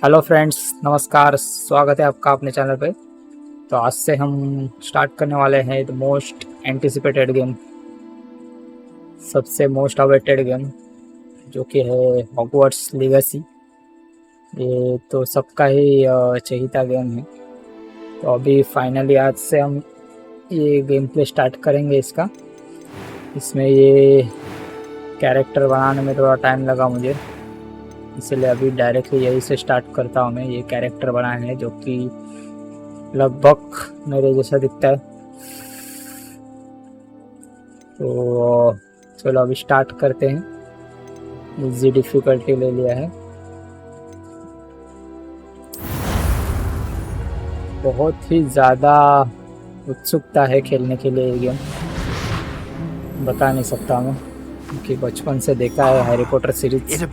Hello friends, नमस्कार। स्वागत है आपका अपने चैनल पे। तो आज से हम स्टार्ट करने वाले हैं द मोस्ट एंटिसिपेटेड गेम, सबसे मोस्ट अवेटेड गेम, जो कि है हॉगवर्ट्स लीगेसी। ये तो सबका ही चहीता गेम है। तो अभी फाइनली आज से हम ये गेम प्ले स्टार्ट करेंगे इसका। इसमें ये कैरेक्टर बनाने में थोड़ा टाइम लगा मुझे, इसलिए अभी डायरेक्टली यही से स्टार्ट करता हूँ। मैं ये कैरेक्टर बनाने हैं जो कि लगभग मेरे जैसा दिखता है। तो चलो अभी स्टार्ट करते हैं। इजी डिफिकल्टी ले लिया है। बहुत ही ज़्यादा उत्सुकता है खेलने के लिए ये गेम, बता नहीं सकता मैं, क्योंकि बचपन से देखा है हैरी पॉटर सीरीज।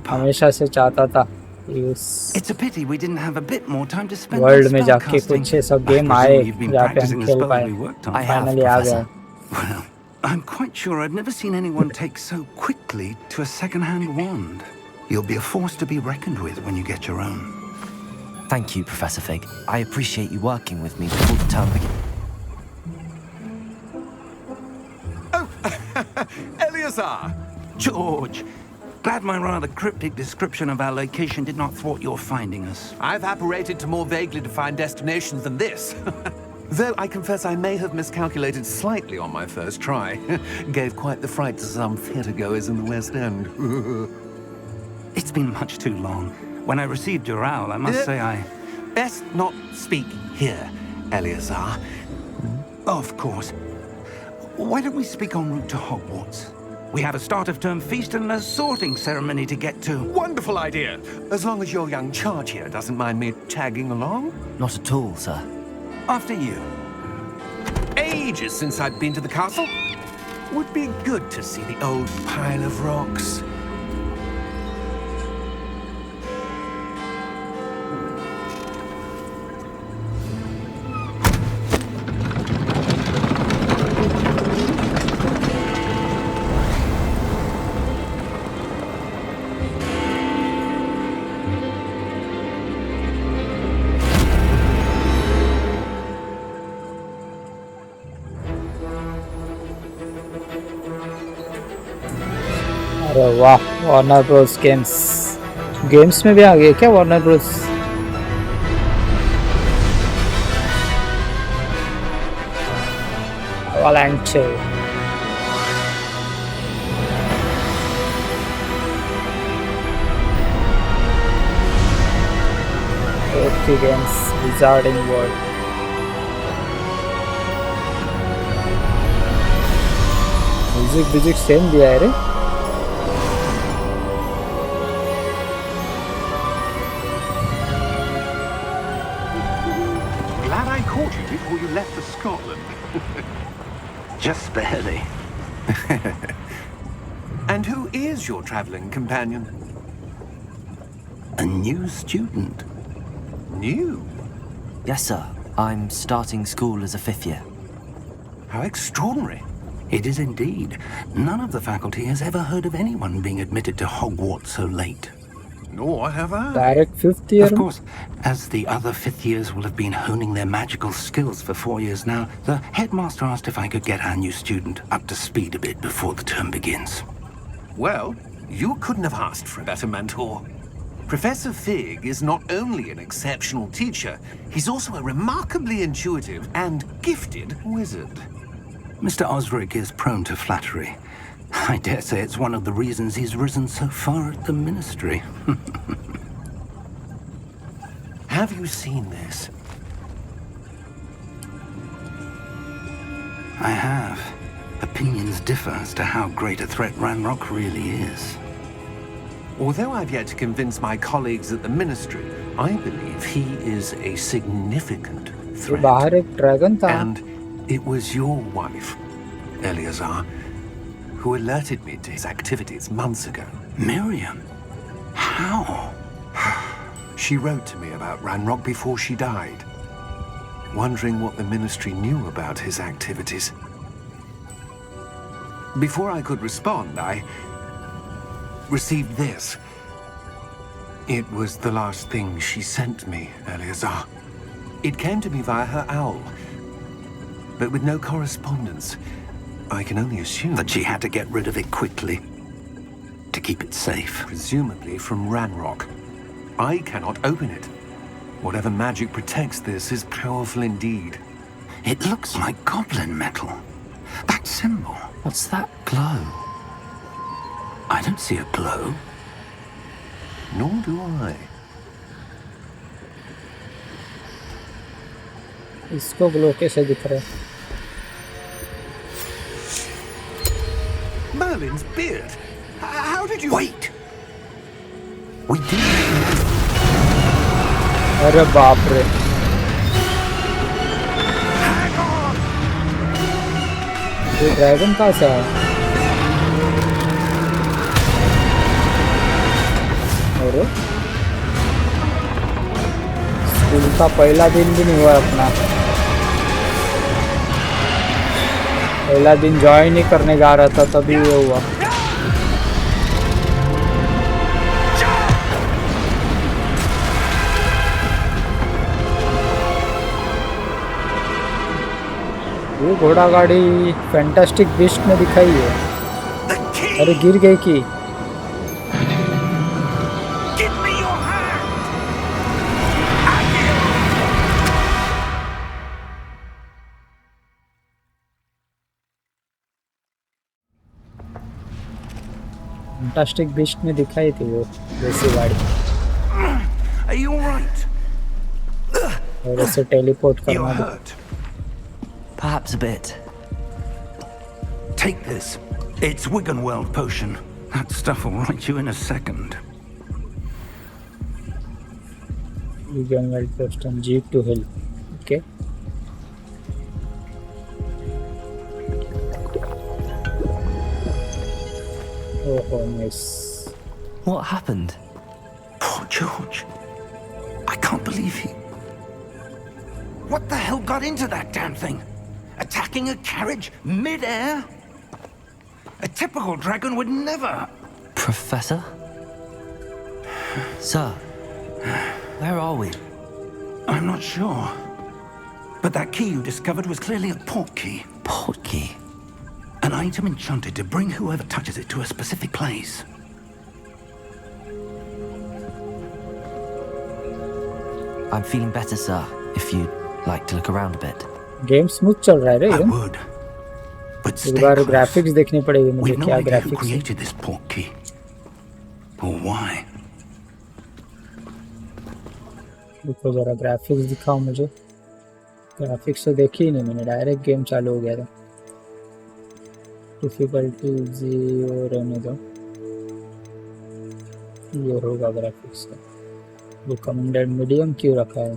हमेशा से चाहता था वर्ल्ड में जाके कुछ सब गेम आए जहाँ पे हम खेल पाए। फाइनली आ गया। Well, I'm quite sure I've never seen anyone take so quickly to a second-hand wand. You'll be a force to be reckoned with when you get your own. Thank you, Professor Fig. I appreciate you working with me before the term begins. Oh, Eleazar! George! Glad my rather cryptic description of our location did not thwart your finding us. I've apparated to more vaguely defined destinations than this. Though I confess I may have miscalculated slightly on my first try. Gave quite the fright to some theatregoers in the West End. It's been much too long. When I received your owl, I must say I... Best not speak here, Eleazar. Of course. Why don't we speak en route to Hogwarts? We have a start-of-term feast and a sorting ceremony to get to. Wonderful idea! As long as your young charge here doesn't mind me tagging along. Not at all, sir. After you. Ages since I've been to the castle. Would be good to see the old pile of rocks. अरे वाह, Warner Bros games में भी आ गए क्या Warner Bros? Avalanche. Okay, games, Wizarding World. Music same दिया है रे। Glad I caught you before you left for Scotland. Just barely. And who is your traveling companion? A new student. New? Yes, sir. I'm starting school as a fifth year. How extraordinary. It is indeed. None of the faculty has ever heard of anyone being admitted to Hogwarts so late. Nor have I. Direct fifth year. Of course, as the other fifth years will have been honing their magical skills for 4 years now, the headmaster asked if I could get our new student up to speed a bit before the term begins. Well, you couldn't have asked for a better mentor. Professor Fig is not only an exceptional teacher, he's also a remarkably intuitive and gifted wizard. Mr. Osric is prone to flattery. I dare say it's one of the reasons he's risen so far at the ministry. Have you seen this? I have. Opinions differ as to how great a threat Ranrock really is. Although I've yet to convince my colleagues at the ministry, I believe he is a significant threat. बाहर एक dragon था। And it was your wife, Eleazar, who alerted me to his activities months ago. Miriam? How? She wrote to me about Ranrock before she died, wondering what the ministry knew about his activities. Before I could respond, I received this. It was the last thing she sent me, Eleazar. It came to me via her owl, but with no correspondence. I can only assume That she had to get rid of it quickly to keep it safe. presumably from Ranrock. I cannot open it. Whatever magic protects this is powerful indeed. It looks like goblin metal. That symbol. What's that glow? I don't see a glow. Nor do I. इसको glow कैसे दिख रहा है? Merlin's beard! How did you... Wait! We didn't. अरे बाप रे, ये dragon कहाँ से आया? अरे स्कूल का पहला दिन भी नहीं हुआ अपना, पहला दिन ज्वाइन ही करने जा रहा था तभी ये हुआ। ये घोड़ा गाड़ी फैंटास्टिक बीस्ट में दिखाई है। अरे गिर गई की। फैंटास्टिक बीस्ट में दिखाई थी वो वैसी गाड़ी। Are you all right? और ऐसे टेलीपोर्ट You're करना भी। hurt. Perhaps a bit. Take this. It's Wiggenweld potion. That stuff will right you in a second. Gigabyte post on G to hell. Okay. Oh, nice. What happened? Poor George. I can't believe he... What the hell got into that damn thing? Attacking a carriage mid-air? A typical dragon would never... Professor? Sir, where are we? I'm not sure. But that key you discovered was clearly a port key. Port key. An item enchanted to bring whoever touches it to a specific place. I'm feeling better, sir. If you'd like to look around a bit. Game smooth चल रहा है रे। I would. But एक stay बार close. Graphics देखनी पड़ेगी मुझे, We've no क्या idea who graphics है। created this port key. Or why. देखो जरा ग्राफिक्स दिखाओ मुझे। ग्राफिक्स तो देखी ही नहीं मैंने, डायरेक्ट गेम चालू हो गया था। डिफिकल्टी जीरो रहने दो, ये होगा ग्राफिक्स का। रिकमेंडेड मीडियम क्यों रखा है?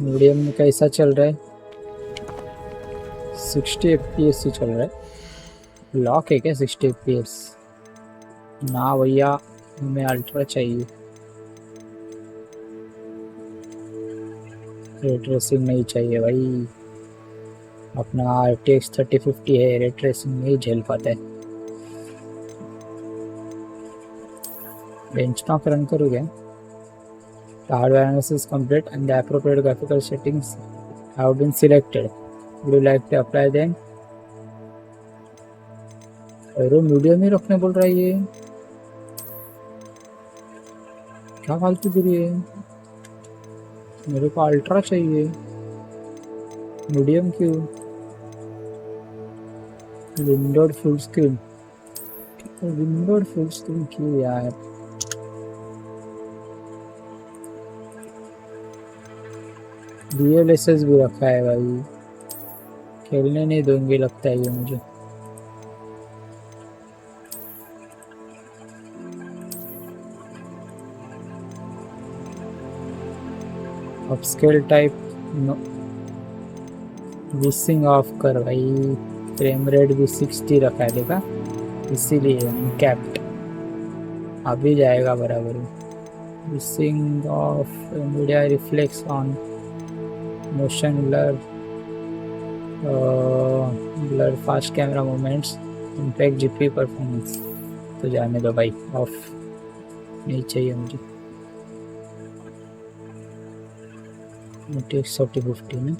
मीडियम में कैसा चल रहा है? 60 FPS ही चल रहा है। लॉक है क्या 60 FPS? ना भैया, हमें अल्ट्रा चाहिए। रे ट्रेसिंग नहीं चाहिए भाई, अपना RTX 3050 है, रे ट्रेसिंग नहीं झेल पाता है। बेंचमार्क रन करोगे? The hardware analysis is complete and the appropriate graphical settings have been selected. Would you like to apply them? अरे मीडियम ही रखने बोल रहा है ये, क्या फालतू गिरी है? मेरे को अल्ट्रा चाहिए, मीडियम क्यों? Windowed full screen, windowed full screen क्यों यार? DLSS भी रखा है भाई, खेलने नहीं दूंगी लगता है ये मुझे। अपस्केल टाइप नो, विसिंग ऑफ कर भाई। फ्रेम रेट भी 60 रखा है देखा, इसीलिए कैप्ट अभी जाएगा बराबर। विसिंग of media reflex on motion blur, blur fast camera movements, impact GPU performance. तो जाने दो भाई ऑफ। नहीं चाहिए मुझे। RTX 4050 ना,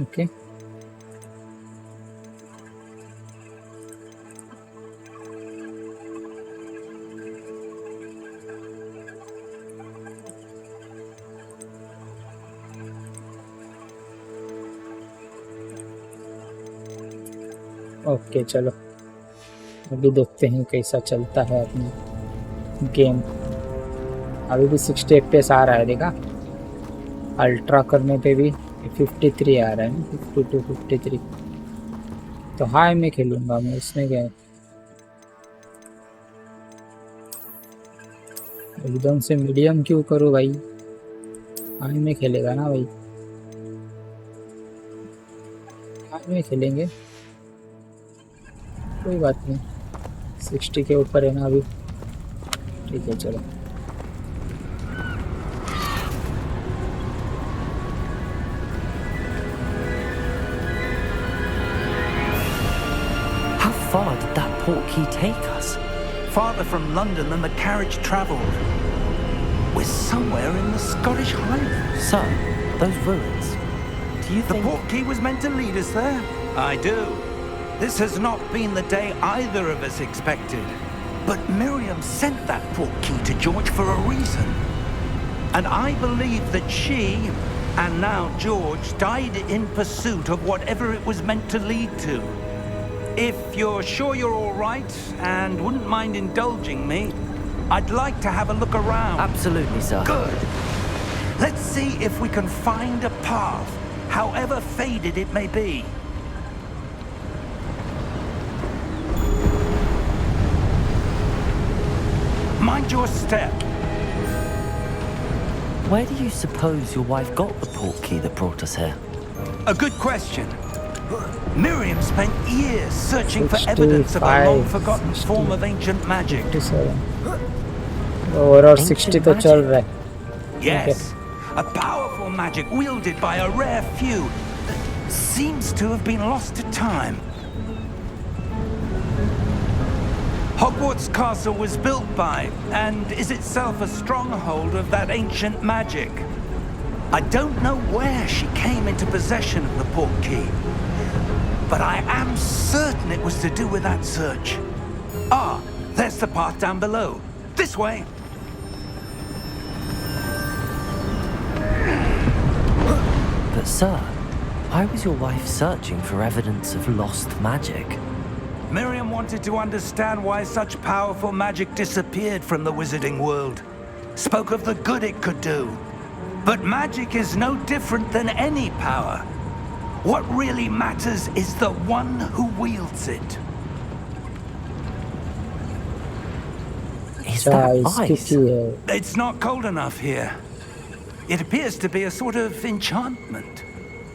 ओके। ओके चलो अभी देखते हैं कैसा चलता है अपनी गेम। अभी भी 60 FPS आ रहा है, देखा। अल्ट्रा करने पे भी 53 आ रहा है ना, 52 53। तो हाई में खेलूंगा मैं, इसमें क्या है। एकदम से मीडियम क्यों करूँ भाई, हाई में खेलेगा ना भाई, हाई में खेलेंगे, कोई बात नहीं। 60 के ऊपर है ना अभी, ठीक है चलो। How far did that portkey take us? Farther from London than the carriage travelled. We're somewhere in the Scottish Highlands. Sir, those ruins. Do you The think... portkey was meant to lead us there? I do. This has not been the day either of us expected. But Miriam sent that portkey to George for a reason. And I believe that she, and now George, died in pursuit of whatever it was meant to lead to. If you're sure you're all right and wouldn't mind indulging me, I'd like to have a look around. Absolutely, sir. Good. Let's see if we can find a path, however faded it may be. Mind your step. Where do you suppose your wife got the portkey that brought us here? A good question. Miriam spent years searching for evidence of a 65, long-forgotten form of ancient magic. 57 और 60 तो चल रहा है। Yes, a powerful magic wielded by a rare few that seems to have been lost to time. Hogwarts Castle was built by, and is itself a stronghold of that ancient magic. I don't know where she came into possession of the portkey, but I am certain it was to do with that search. Ah, there's the path down below. This way. But sir, why was your wife searching for evidence of lost magic? Miriam wanted to understand why such powerful magic disappeared from the wizarding world. Spoke of the good it could do. But magic is no different than any power. What really matters is the one who wields it. Is that ice? It's not cold enough here. It appears to be a sort of enchantment.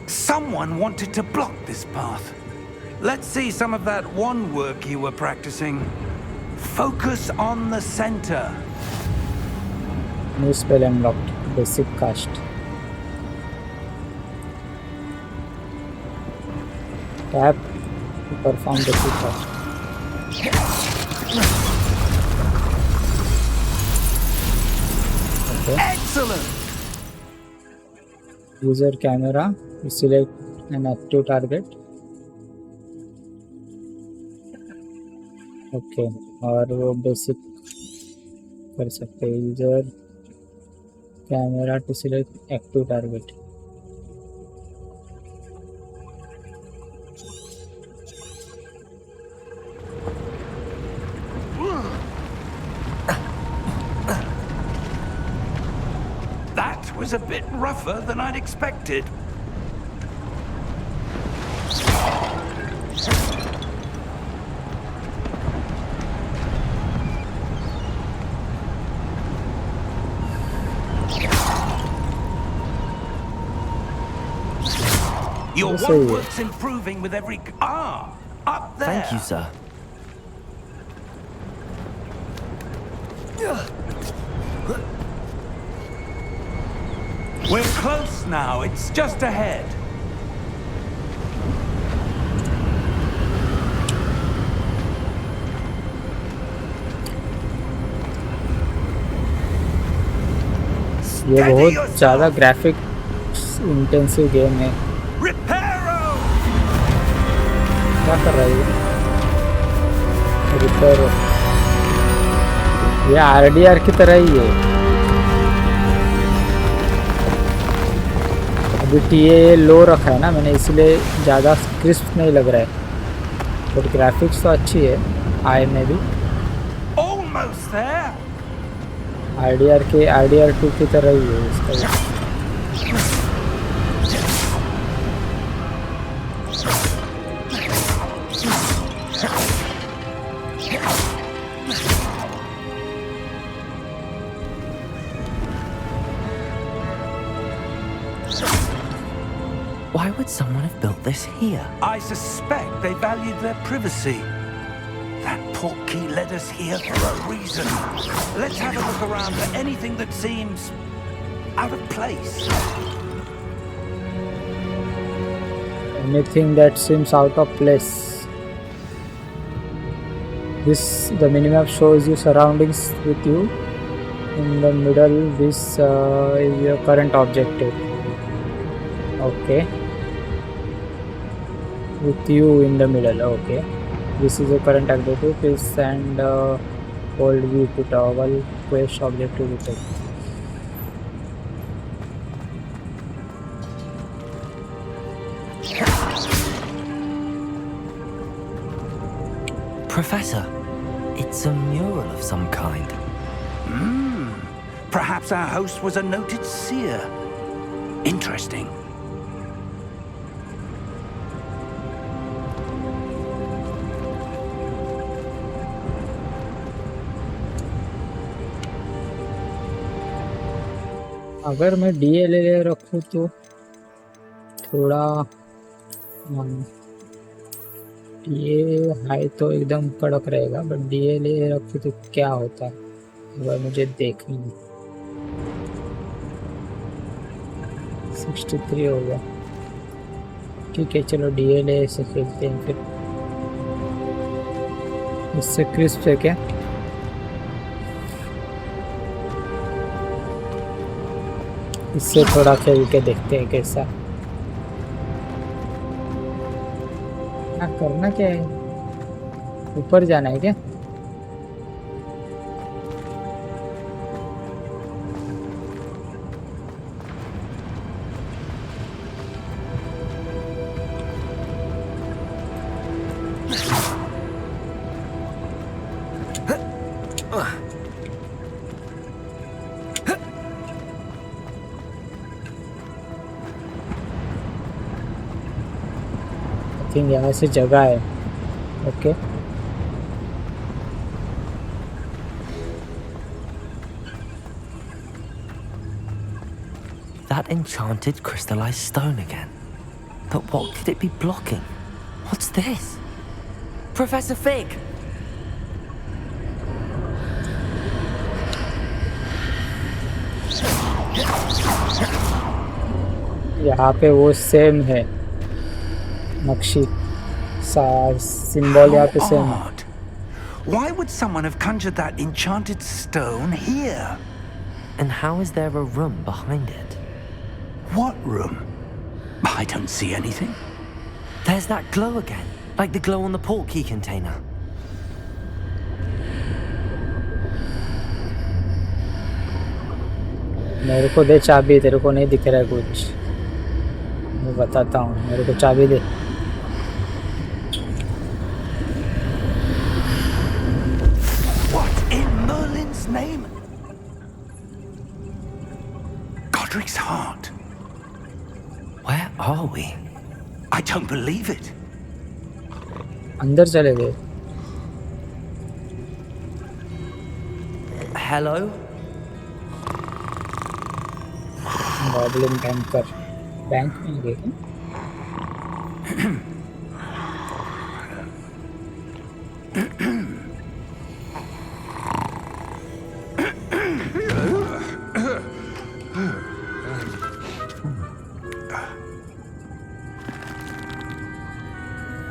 Someone wanted to block this path. Let's see some of that wand work you were practicing. Focus on the center. New spell unlocked. Basic cast. Tap to perform basic cast. Okay. Excellent! User camera. You select an active target. Okay. और वो basic कर सकते हैं। User camera to select active target. That was a bit rougher than I'd expected. Your wand work's improving with every... Ah! Up there! Thank you, sir. We're close now. It's just ahead. ये बहुत ज़्यादा graphics intensive game है। क्या कर रहा है ये? Repair. ये आरडीआर की तरह ही है। अभी टीए लो रखा है ना मैंने, इसलिए ज़्यादा क्रिस्प नहीं लग रहा है, बट ग्राफिक्स तो अच्छी है आई में भी। आरडीआर 2 की तरह ही है इसका। Why would someone have built this here? I suspect they valued their privacy. That portkey led us here for a reason. Let's have a look around for anything that seems out of place. Anything that seems out of place. The minimap shows you surroundings with you. In the middle, this is your current objective. Okay. With you in the middle. Okay. This is your current objective. Please and hold V to toggle quest objective with it. Professor, it's a mural of some kind. Perhaps our host was a noted seer. Interesting. अगर मैं DLA रखूँ तो थोड़ा ये high तो एकदम कड़क रहेगा, बट डीएलए रखूँ तो क्या होता है अगर मुझे देखनी। 63 हो गया। ठीक है, चलो डीएलए से खेलते हैं फिर। इससे क्रिस्प है क्या? इससे थोड़ा खेल के देखते हैं कैसा। करना क्या है? ऊपर जाना है क्या? यहाँ से जगह है। Okay, That enchanted crystallized stone again. But what could it be blocking? What's this? Professor Fig! यहाँ पे वो सेम है नक्शी सा सिंबल यहाँ पे सेम है। Why would someone have conjured that enchanted stone here? And how is there a room behind it? What room? I don't see anything. There's that glow again, like the glow on the portkey container. मेरे को दे चाबी, तेरे को नहीं दिख रहा है कुछ। मैं बताता हूँ, मेरे को चाबी दे। What in Merlin's name? Godric's heart. Where are we? I don't believe it. अंदर चले गए। Hello? गॉब्लिन बैंकर, बैंक में गए क्या?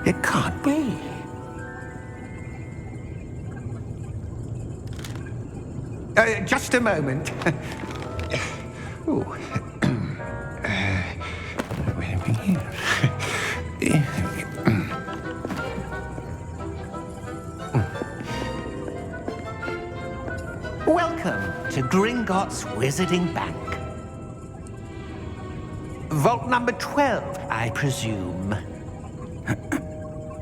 It can't be. Just a moment. Ooh. Where are we here? Welcome to Gringotts Wizarding Bank. Vault number 12, I presume.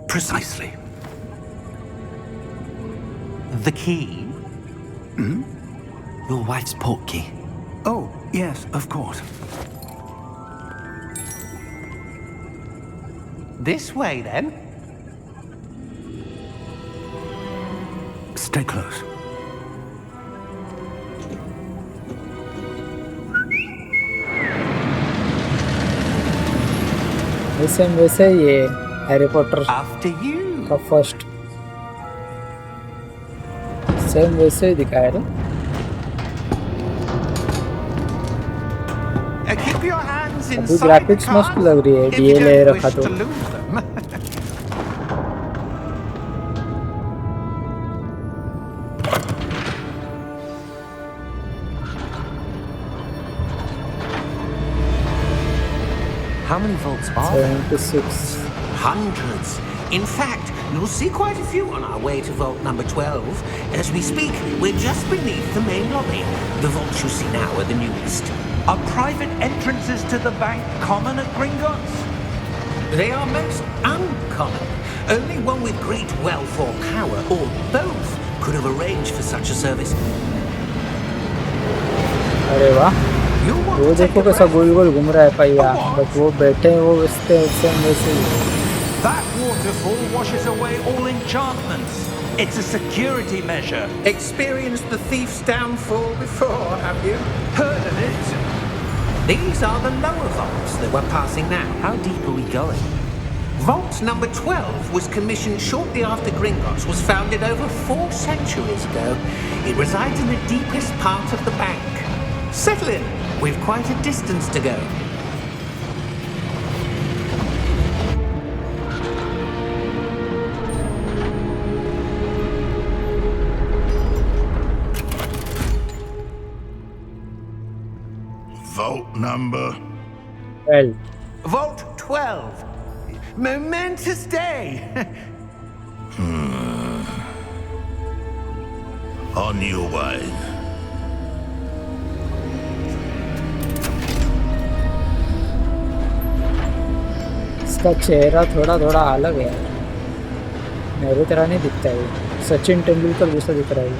Precisely. The key? Your wife's portkey. Oh, yes, of course. This way, then. Stay close. वैसे ये Harry Potter After you. का first sem वैसे ही दिखाया रे। Keep your hands अभी inside the graphics car मस्त लग रही है if you डीएलए don't रखा wish तो। to lose them. How many vaults are there? 76 Hundreds. In fact, you'll see quite a few on our way to vault number 12. As we speak, we're just beneath the main lobby. The vaults you see now are the newest. Are private entrances to the bank common at Gringotts? They are most uncommon. Only one with great wealth or power, or both, could have arranged for such a service. अरे वाह You'll want वो to take देखो a कैसा breath. गोल गोल घूम रहा है पहिया but वो बैठे हैं वो सेम वैसे ही। That waterfall washes away all enchantments. It's a security measure. Experienced the thief's downfall before, have you? Heard of it? These are the lower vaults that we're passing now. How deep are we going? Vault number 12 was commissioned shortly after Gringotts was founded over 4 centuries ago. It resides in the deepest part of the bank. Settle in. We've quite a distance to go. Vault number. Well Vault 12. Momentous day. On your way. इसका चेहरा थोड़ा थोड़ा अलग है मेरे तरह नहीं दिखता है सचिन तेंदुलकर जैसा दिख रहा है।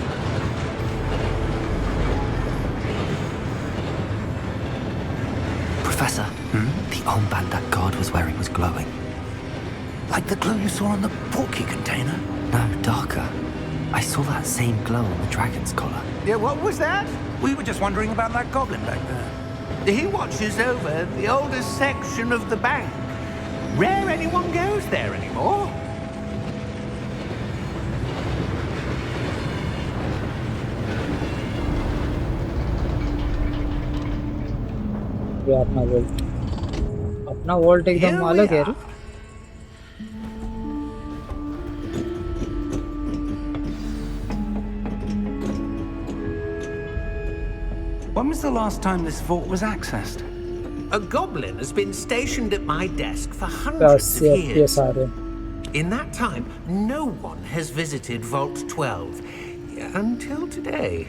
Professor, the armband that guard was wearing was glowing. Like the glow you saw on the portkey container? No, darker. I saw that same glow on the dragon's collar. Yeah, what was that? We were just wondering about that goblin back there. He watches over the oldest section of the bank. Rare anyone goes there anymore. ये अपना volt एकदम अलग है रे। When was the last time this vault was accessed? A goblin has been stationed at my desk for hundreds of ये years. सारे In that time, no one has visited Vault 12. Until today.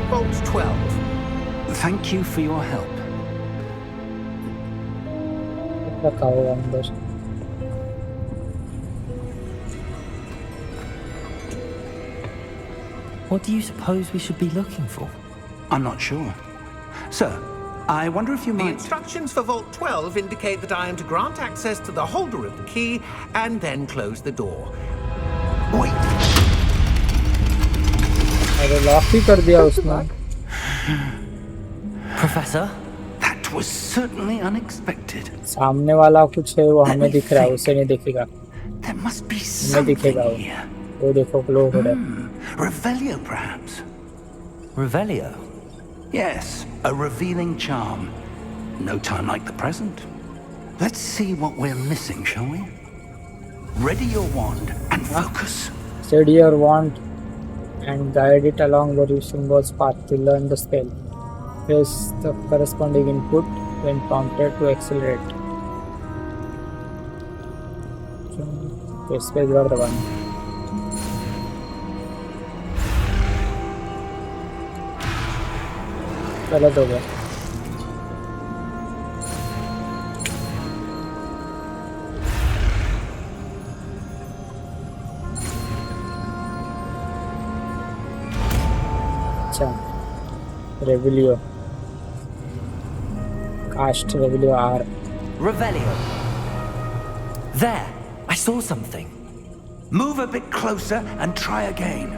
Vault 12. Thank you for your help. रखा हुआ अंदर। What do you suppose we should be looking for? I'm not sure. Sir, I wonder if you The might... instructions for Vault 12 indicate that I am to grant access to the holder of the key and then close the door. Wait! अरे lock ही कर दिया उसने। Professor? That was certainly unexpected. सामने वाला कुछ है वो हमें दिख रहा है उसे नहीं दिखेगा। There must be हमें something दिखेगा वो। here. वो देखो ग्लो हो रहा है। Revelio, perhaps? Let's see what we're missing, shall we? Ready your wand and focus. Steady your wand and guide it along the symbol's path to learn the spell. Press the corresponding input when prompted to accelerate. Space bar दबाना. गलत हो गया. अच्छा. Revelio. Cast Revelio R. Revelio. There, I saw something. Move a bit closer and try again.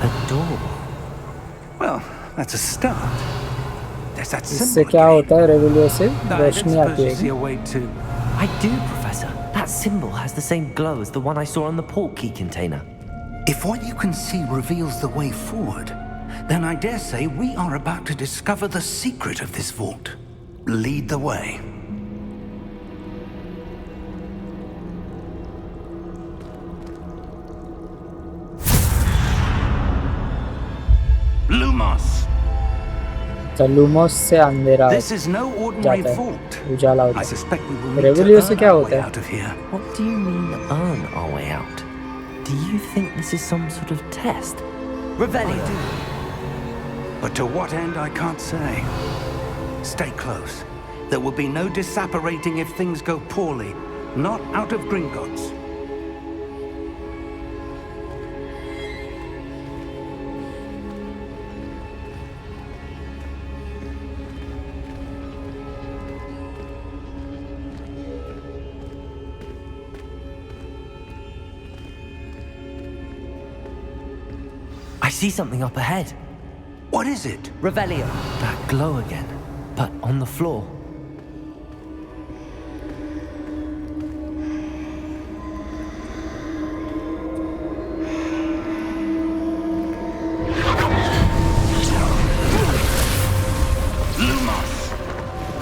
A door. Well, that's a start. There's that इससे symbol क्या again. होता है रेवलियो से I रोशनी don't आती suppose you है see a way to... I do, Professor. That symbol has the same glow as the one I saw on the port key container. If what you can see reveals the way forward, then I dare say we are about to discover the secret of this vault. Lead the way. Lumos! तो Lumos से अंधेरा This is no ordinary जाता है, vault. Ujala I होता है. suspect we will need to रेवलियो से earn क्या our होता way है? out of here. What do you mean, earn our way out? Do you think this is some sort of test? Revelio. But to what end, I can't say. Stay close. There will be no disapparating if things go poorly. Not out of Gringotts. I see something up ahead. What is it? Revelio. That glow again, but on the floor. Lumos!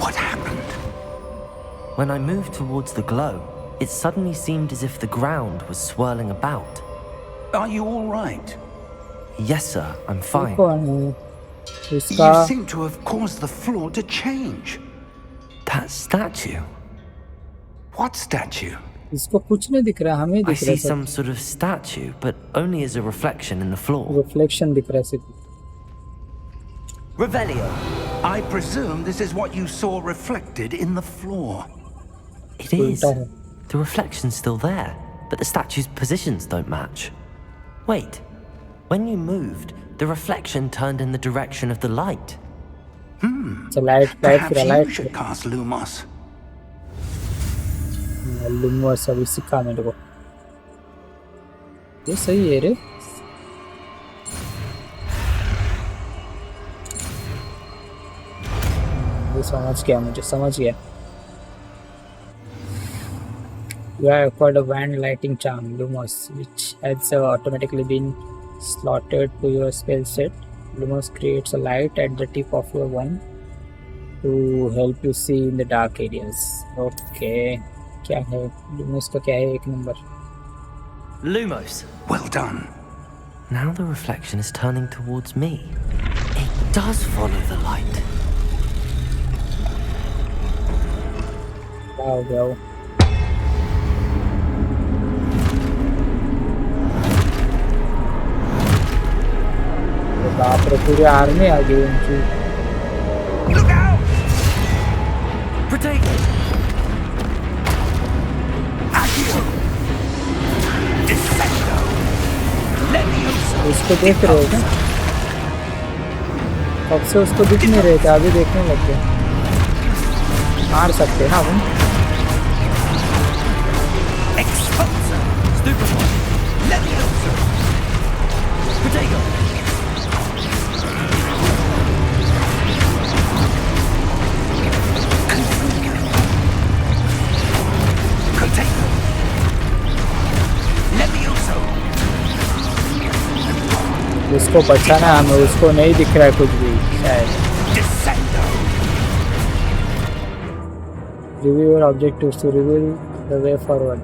What happened? When I moved towards the glow, it suddenly seemed as if the ground was swirling about. Are you all right? Yes, sir, I'm fine. कौन है? इसका You seem to have caused the floor to change. That statue. What statue? इसको कुछ नहीं दिख रहा, हमें I दिख रहा see है some sort of statue, but only as a reflection in the floor. Reflection दिख रहा है सिर्फ. Revelio. I presume this is what you saw reflected in the floor. It is. उल्टा है. The reflection's still there, but the statue's positions don't match. Wait, when you moved, the reflection turned in the direction of the light. अच्छा light Perhaps फिर you light should cast Lumos. Lumos अभी सिखा मेरे को. ये सही है रे. ये समझ गया, मुझे समझ गया. You have acquired a wand lighting charm, Lumos, which has automatically been slotted to your spell set. Lumos creates a light at the tip of your wand to help you see in the dark areas. Okay, क्या है Lumos का क्या है एक number. Lumos. Well done. Now the reflection is turning towards me. It does follow the light. क्या हो गया वो? बाप रे, पूरी आर्मी आ गई उनकी. Look out! Protego! Accio! Descendo! Leviosa! उसको देख रहे हो क्या? कब से उसको दिख नहीं रहे थे, अभी देखने लग गए. मार सकते हैं ना हम. Expulsa! Stupid one! Leviosa! Protego! Potato! Levioso! उसको बचाना है हमें, उसको नहीं दिख रहा है कुछ भी शायद। Review your objectives to reveal the way forward.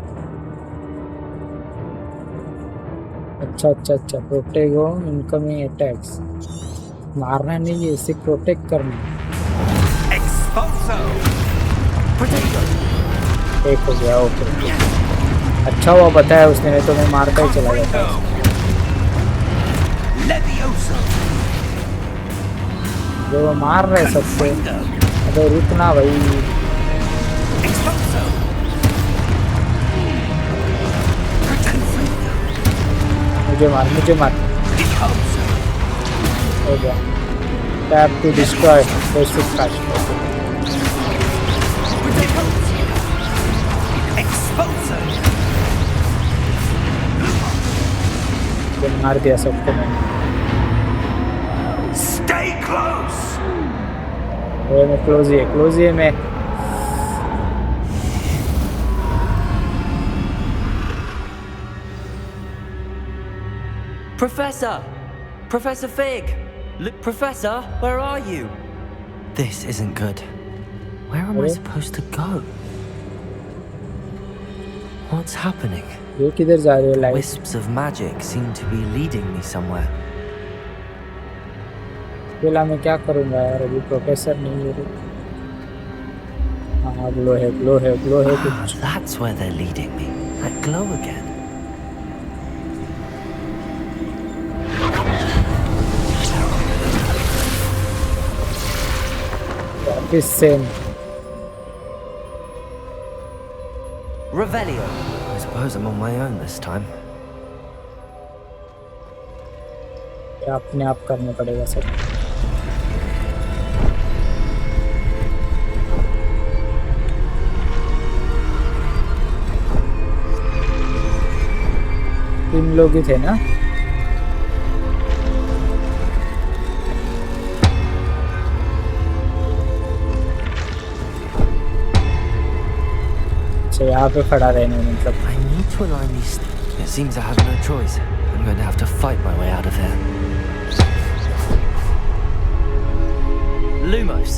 अच्छा अच्छा अच्छा, प्रोटेक्ट हो इनकमिंग अटैक्स। मारना नहीं है, इसे प्रोटेक्ट करना है। एक हो गया, ओके। अच्छा हुआ बताया उसने, नहीं तो मैं मारता ही चला जाता। जो वो मार रहे सबको, अबे रुकना भाई। मुझे मार, मुझे मार। हो गया। Tap to destroy basic cast. मार दिया सबको मैंने। मैं क्लोज ही है मैं। Professor! Professor Fig! Professor, where are you? This isn't good. Where am I supposed to go? What's happening? ये किधर जा रही है light? Wisps of magic seem to be leading me somewhere. अकेला मैं क्या करूँगा यार, अभी प्रोफेसर नहीं है। हाँ ग्लो है, ग्लो है, ग्लो है कुछ। That's where they're leading me. That glow again. This same. Revelio. I suppose I'm on my own this time. अपने आप करना पड़ेगा सब। तीन लोग ही थे ना? अच्छा यहाँ पे खड़ा रहने मतलब। I need to align these. It seems I have no choice. I'm going to have to fight my way out of here. Lumos.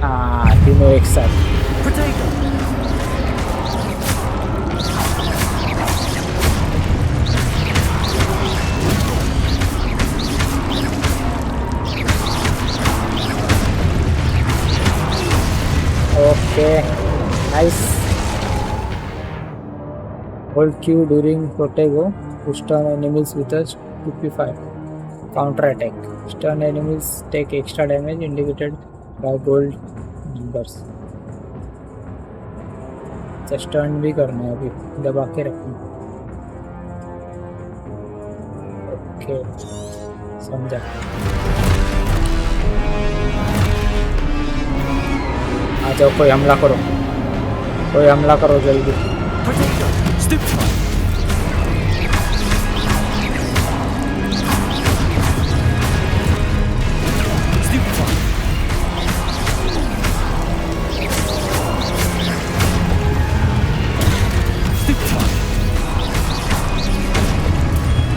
हाँ तीनों एक साथ। Potato. Okay, nice. Hold Q during Protego to stun enemies with a stupefy. Counter attack. Stun enemies take extra damage indicated by gold numbers. तो stun भी करना है अभी, दबा के रखना। ओके, समझा। आ जाओ, कोई हमला करो, कोई हमला करो जल्दी।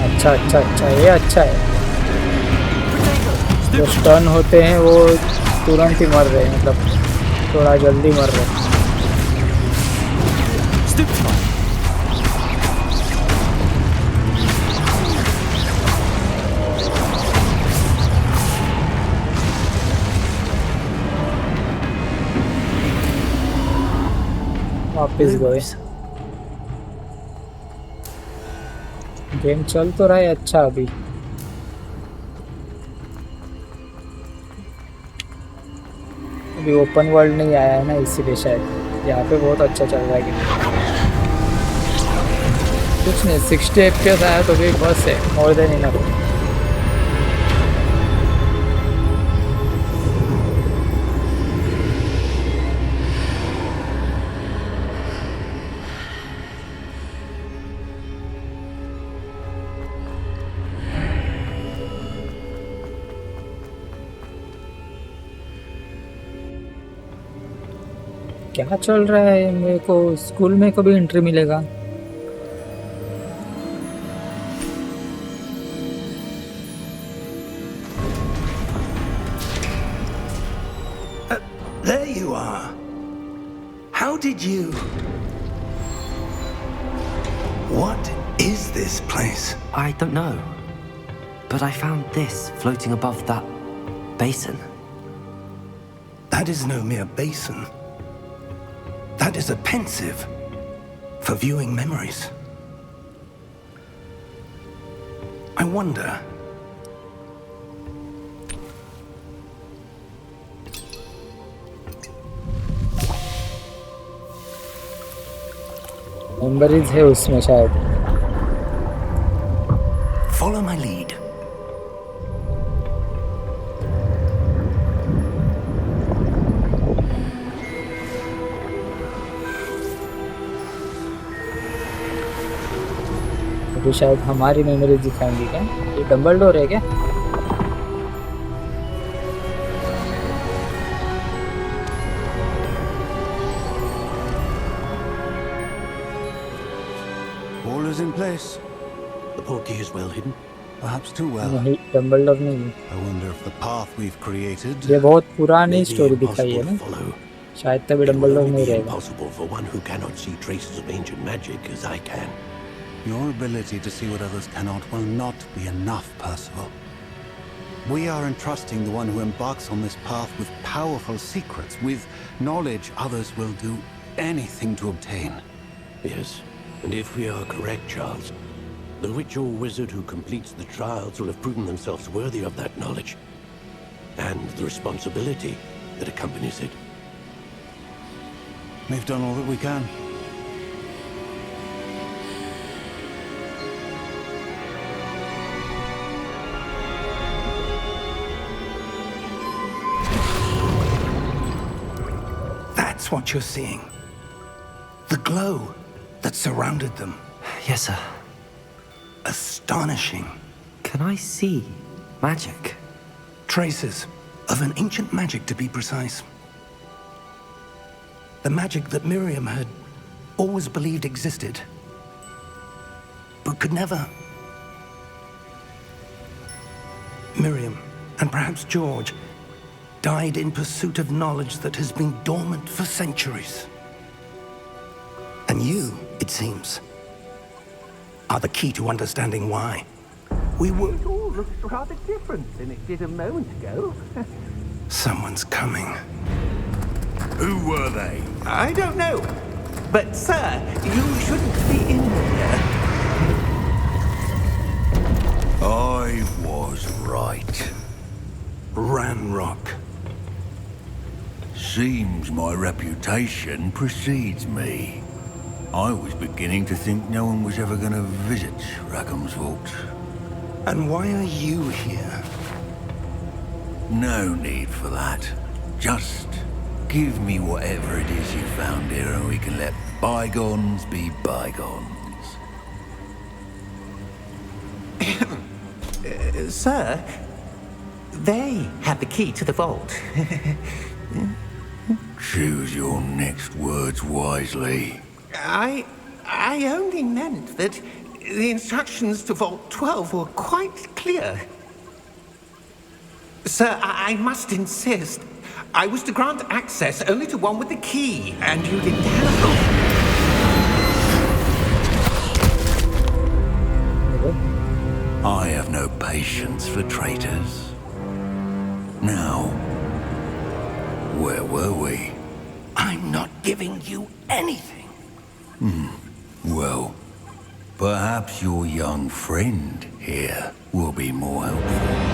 अच्छा अच्छा अच्छा, ये अच्छा है। जो स्टन होते हैं वो तुरंत ही मर रहे हैं, मतलब थोड़ा जल्दी मर रहे हैं। वापिस गए। गेम चल तो रहा है अच्छा अभी। अभी ओपन वर्ल्ड नहीं आया है ना, इसीलिए शायद यहाँ पे बहुत अच्छा चल रहा है गेम। कुछ नहीं, 60 FPS आया तो भी बस है, मोर देन इनफ। क्या चल रहा है? मेरे को स्कूल में कभी एंट्री मिलेगा? There you are. How did you... What is this place? I don't know. But I found this floating above that basin. That is no mere basin. That is a pensive for viewing memories. I wonder... memories है उसमें शायद। Follow my lead. अभी शायद हमारी memories दिखाएंगे क्या? ये Dumbledore है क्या? All is in place. The portkey is well hidden. Perhaps too well. नहीं, डम्बलडोर नहीं। I wonder if the path we've created... ये बहुत पुरानी Maybe स्टोरी दिखाई है impossible ना? to follow. शायद तभी It will डम्बलडोर only नहीं be रहेगा। impossible for one who cannot see traces of ancient magic as I can. Your ability to see what others cannot will not be enough, Percival. We are entrusting the one who embarks on this path with powerful secrets, with knowledge others will do anything to obtain. Yes, and if we are correct, Charles, the witch or wizard who completes the trials will have proven themselves worthy of that knowledge, and the responsibility that accompanies it. We've done all that we can. That's what you're seeing. The glow that surrounded them. Yes, sir. Astonishing. Can I see magic? Traces of an ancient magic, to be precise. The magic that Miriam had always believed existed, but could never. Miriam, and perhaps George, died in pursuit of knowledge that has been dormant for centuries. And you, it seems, are the key to understanding why. We were... It all looks rather different than it did a moment ago. Someone's coming. Who were they? I don't know. But, sir, you shouldn't be in here. I was right. Ranrock. Seems my reputation precedes me. I was beginning to think no one was ever going to visit Rackham's vault. And why are you here? No need for that. Just give me whatever it is you found here and we can let bygones be bygones. Sir, they have the key to the vault. Choose your next words wisely. I only meant that the instructions to Vault 12 were quite clear. Sir, I must insist. I was to grant access only to one with the key, and you didn't have I have no patience for traitors. Now, where were we? I'm not giving you anything. Well, perhaps your young friend here will be more helpful.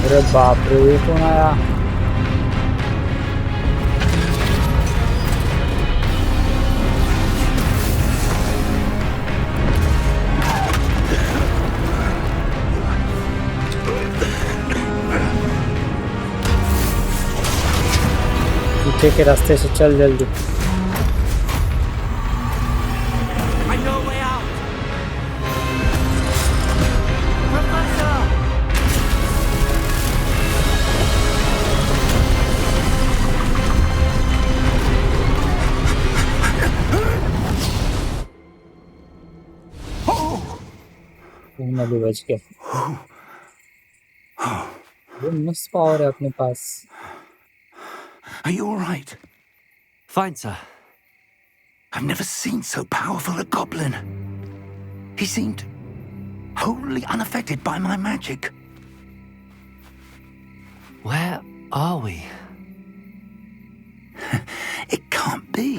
अरे बाप रे, ये कौन आया? पीछे के रास्ते से चल जल्दी। I know a way out. Finally बच गए। ये मस्त पावर है अपने पास। Are you all right? Fine, sir. I've never seen so powerful a goblin. He seemed wholly unaffected by my magic. Where are we? It can't be.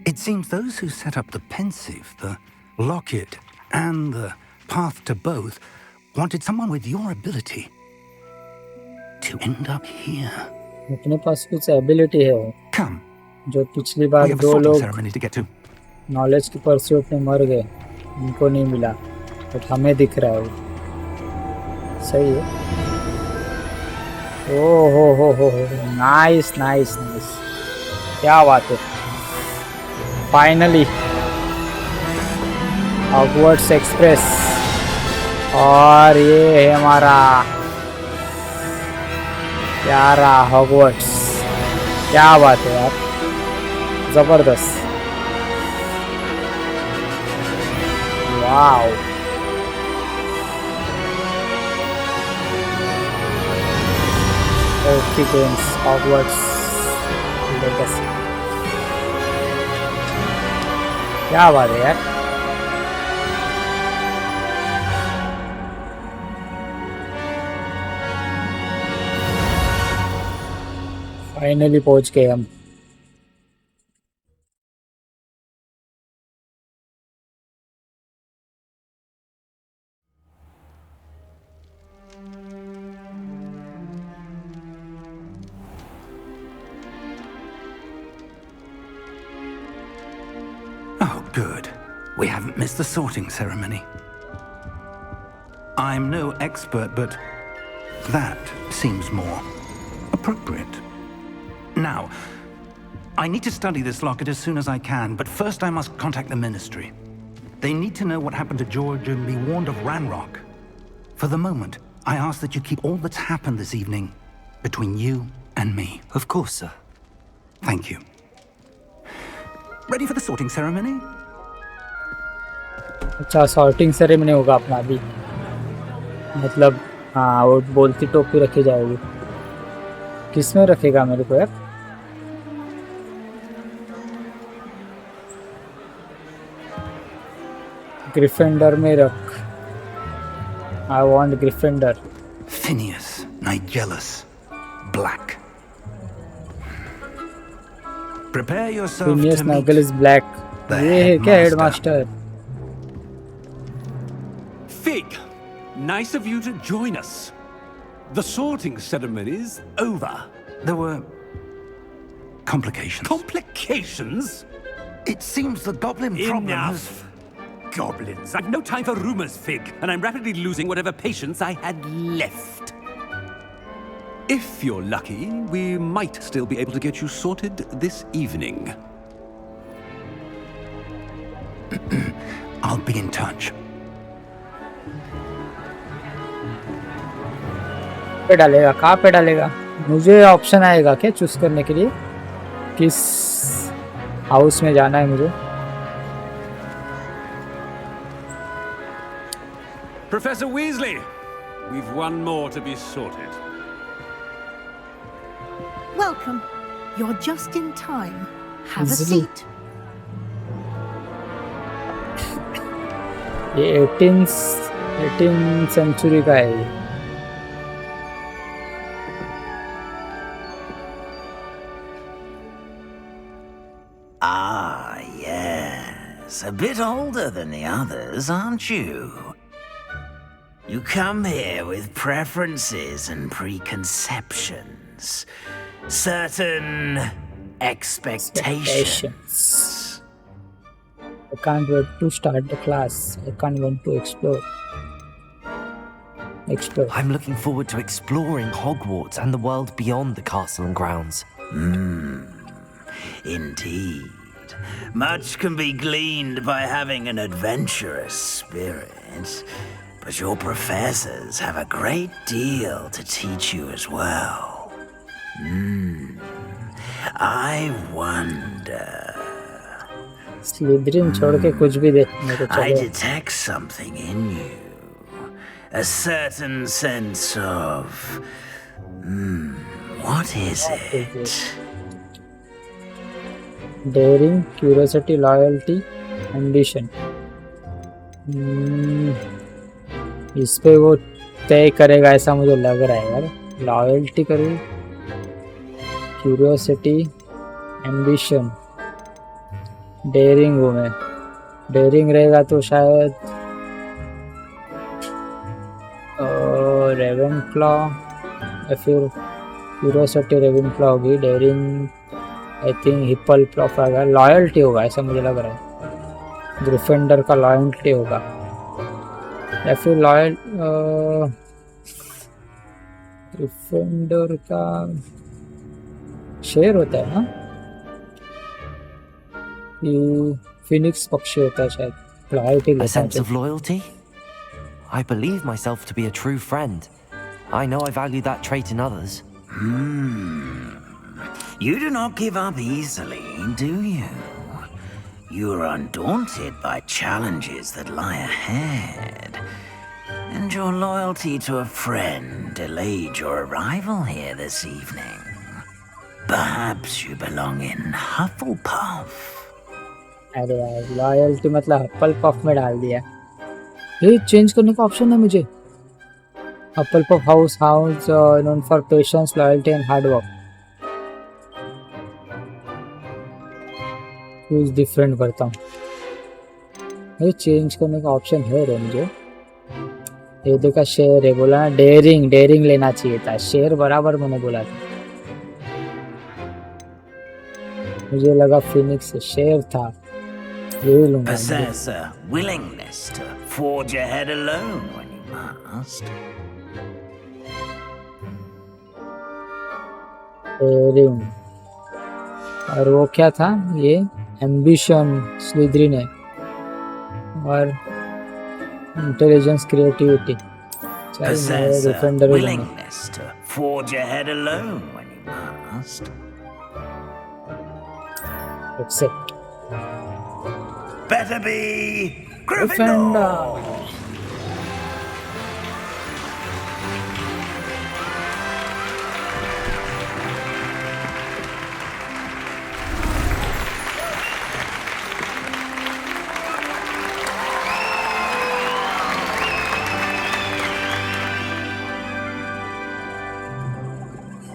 It seems those who set up the pensive, the locket, and the path to both wanted someone with your ability to end up here. अपने पास कुछ ability है Come. जो पिछली We bar have a दो sorting लोग ceremony to get to. Knowledge की pursuit में मर गए, उनको नहीं मिला, बट हमें दिख रहा है वो। सही है। ओ हो नाइस नाइस नाइस, क्या बात है। फाइनली हॉगवर्ट्स एक्सप्रेस, और ये है हमारा प्यारा हॉगवर्ट्स। क्या बात है यार, जबरदस्त। Wow, okay games Hogwarts legacy, क्या बात है यार। फाइनली पहुंच गए हम। Oh, good. We haven't missed the sorting ceremony. I'm no expert, but that seems more appropriate. Now, I need to study this locket as soon as I can, but first I must contact the Ministry. They need to know what happened to George and be warned of Ranrock. For the moment, I ask that you keep all that's happened this evening between you and me. Of course, sir. Thank you. Ready for the sorting ceremony? अच्छा, sorting ceremony होगा अपना अभी, मतलब हाँ, वो बोलती टोपी रखी जाएगी। किस में रखेगा मेरे को यार? ग्रिफिंडर में रख। I want Gryffindor. Phineas, Nigellus, Black. Prepare yourself Phineas to meet Nigellus Black. the ये है क्या headmaster. Headmaster? Fig, nice of you to join us. The sorting ceremony's over. There were complications. Complications? It seems the goblin problem has... Enough. Goblins. I've no time for rumors, Fig, and I'm rapidly losing whatever patience I had left. If you're lucky, we might still be able to get you sorted this evening. I'll be in touch. पे डालेगा, कहाँ पे डालेगा? मुझे option आएगा क्या choose करने के लिए किस हाउस में जाना है मुझे? Professor Weasley, we've one more to be sorted. Welcome. You're just in time. Have a Weasley. seat. ये 18th सेंचुरी का है ये। Ah, yes. A bit older than the others, aren't you? You come here with preferences and preconceptions. Certain expectations. I can't wait to start the class. I can't wait to explore. Explore. I'm looking forward to exploring Hogwarts and the world beyond the castle and grounds. Indeed. Much can be gleaned by having an adventurous spirit, but your professors have a great deal to teach you as well. I wonder... Slytherin छोड़ के कुछ भी देखने को I चले. detect something in you. A certain sense of... what is it? Daring, curiosity, loyalty, ambition. इस पे वो तय करेगा ऐसा मुझे लग रहा है यार. लॉयल्टी करूँ, क्यूरियोसिटी, एम्बिशन, डेयरिंग हूँ मैं. डेयरिंग रहेगा तो शायद रेवेनक्लॉ या फिर क्यूरियोसिटी रेवेनक्लॉ होगी. डेयरिंग आई थिंक हिप्पलफ्लॉफ आएगा. लॉयल्टी होगा ऐसा मुझे लग रहा है. ग्रिफिंडर का लॉयल्टी होगा या फिर ग्रिफिंडर का शेर होता है ना, ये फिनिक्स पक्षी होता है शायद. Loyalty. A sense of loyalty? I believe myself to be a true friend. I know I value that trait in others. You do not give up easily, do you? You are undaunted by challenges that lie ahead. And your loyalty to a friend delayed your arrival here this evening. Perhaps you belong in Hufflepuff. अरे यार, loyalty मतलब हफलपफ में डाल दिया. ये change करने का option है मुझे. हफलपफ house known for patience, loyalty and hard work. कुछ डिफरेंट करता हूँ. ये चेंज करने का ऑप्शन है रे मुझे. ये देखा शेर है, बोला ना डेयरिंग लेना चाहिए था. शेर बराबर मैंने बोला था. मुझे लगा फिनिक्स शेर था. ये लूंगा. Possess a willingness to forge ahead alone when you must. Daring. और वो क्या था ये? एम्बिशन स्लिदरिन है. और intelligence, creativity. Possess a willingness to forge ahead alone when you must. Accept. Better be Gryffindor.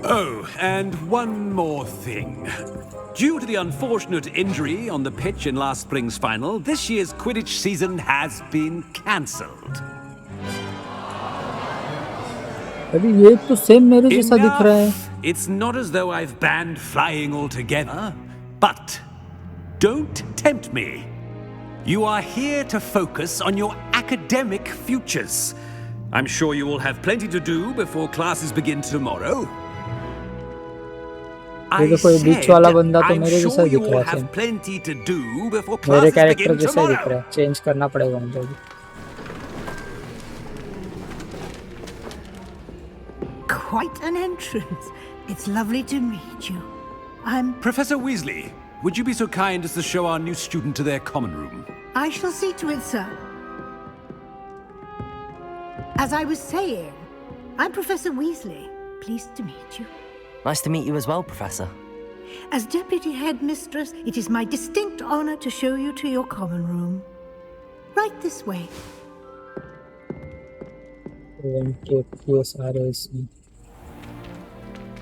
Oh, and one more thing. Due to the unfortunate injury on the pitch in last spring's final, this year's Quidditch season has been cancelled. अभी ये तो same मेरे जैसा दिख रहा है. It's not as though I've banned flying altogether, but don't tempt me. You are here to focus on your academic futures. I'm sure you will have plenty to do before classes begin tomorrow. ये देखो ये बीच वाला बंदा तो मेरे जैसा दिख रहा है. मेरे कैरेक्टर जैसा दिख रहा है. चेंज करना पड़ेगा मुझे. Quite an entrance. It's lovely to meet you. I'm... Professor Weasley, would you be so kind as to show our new student to their common room? I shall see to it, sir. As I was saying, I'm Professor Weasley. Pleased to meet you. Nice to meet you as well, Professor. As Deputy Headmistress, it is my distinct honor to show you to your common room. Right this way.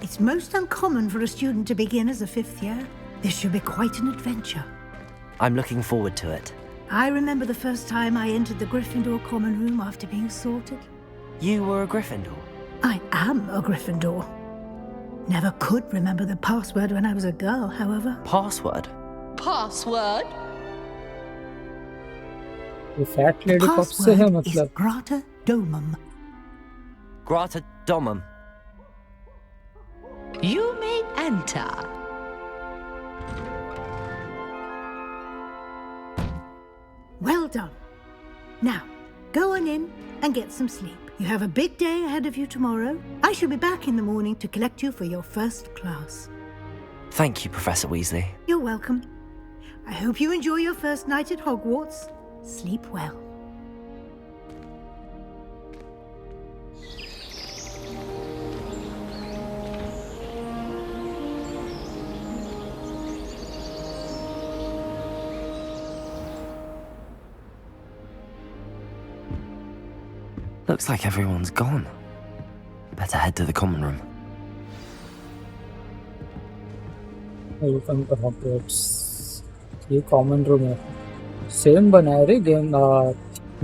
It's most uncommon for a student to begin as a fifth year. This should be quite an adventure. I'm looking forward to it. I remember the first time I entered the Gryffindor common room after being sorted. You were a Gryffindor? I am a Gryffindor. Never could remember the password when I was a girl, however. Password? Password? ये fat lady कब से है मतलब? Grata Domum. Grata Domum. You may enter. Well done. Now, go on in and get some sleep. You have a big day ahead of you tomorrow. I shall be back in the morning to collect you for your first class. Thank you, Professor Weasley. You're welcome. I hope you enjoy your first night at Hogwarts. Sleep well. Looks like everyone's gone. Better head to the common room. Welcome to Hogwarts. ये common room है। Same बनाया रे game,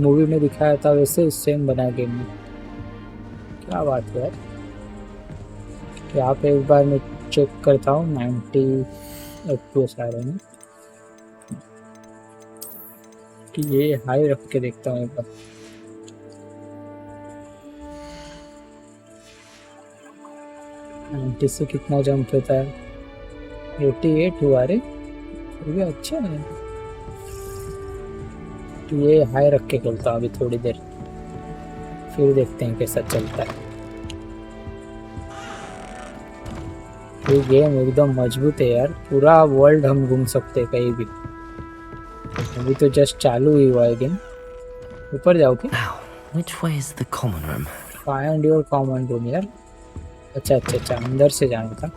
movie में दिखाया था वैसे same बनाया game में। क्या बात है यार। यहाँ पे एक बार मैं चेक करता हूँ 90 FPS आ रहे हैं कि ये हाई रख के देखता हूँ एक बार। से कितना जंप होता है? 88 हुआ रे, फिर भी अच्छा है। तो ये हाई रख के खेलता हूँ अभी थोड़ी देर, फिर देखते हैं कैसा चलता है। ये गेम एकदम मजबूत है यार, पूरा वर्ल्ड हम घूम सकते हैं कहीं भी। अभी तो जस्ट चालू ही हुआ है गेम। ऊपर जाओ क्या? Which way is the common room? Find your common room यार। अच्छा, अंदर से जाना था।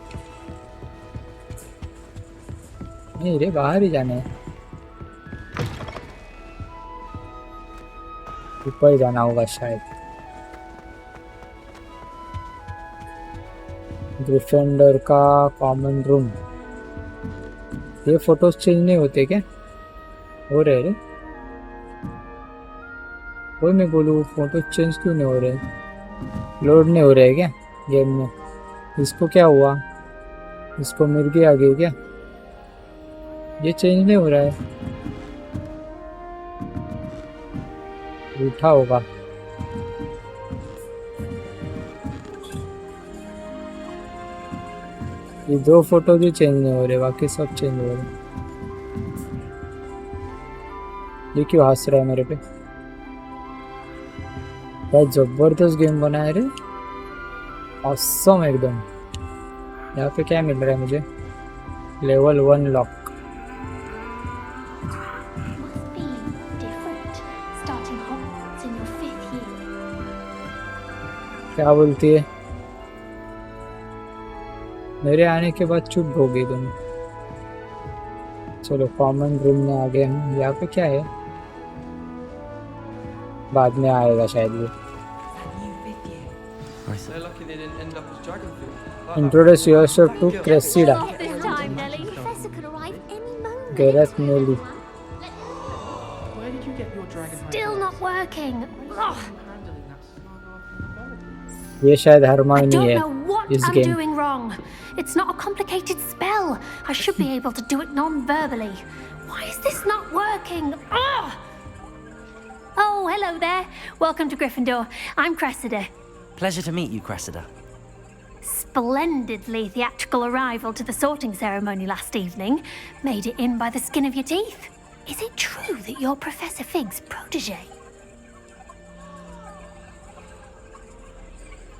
नहीं रे, बाहर ही जाना है। ऊपर जाना होगा शायद। ग्रिफिंडर का कॉमन रूम। ये फोटोज चेंज नहीं होते क्या? हो रहे रे? कोई मैं बोलूँ फोटो चेंज क्यों नहीं हो रहे? लोड नहीं हो रहे क्या गेम में? इसको क्या हुआ? इसको मिर्गी आ गई क्या? ये चेंज नहीं हो रहा है। उठा होगा। ये 2 फोटो भी चेंज नहीं हो रहे, बाकी सब चेंज हो रहे। ये क्यों हंस रहा है मेरे पे? बहुत जबरदस्त गेम बना है रे, ऑसम एकदम। यहाँ पे क्या मिल रहा है मुझे? Level 1 lock. क्या बोलती है? मेरे आने के बाद चुप हो गई तुम। चलो कॉमन रूम में आ गए हम। यहाँ पे क्या है? बाद में आएगा शायद ये। Introduce yourself to Cressida. Gareth Nelly. Still not working. ये शायद हरमाइनी I है don't know what इस I'm game. doing wrong. It's not a complicated spell. I should be able to do it non-verbally. Why is this not working? Ugh! Oh, hello there. Welcome to Gryffindor. I'm Cressida. Pleasure to meet you, Cressida. Splendidly theatrical arrival to the sorting ceremony last evening. Made it in by the skin of your teeth. Is it true that you're Professor Fig's protege?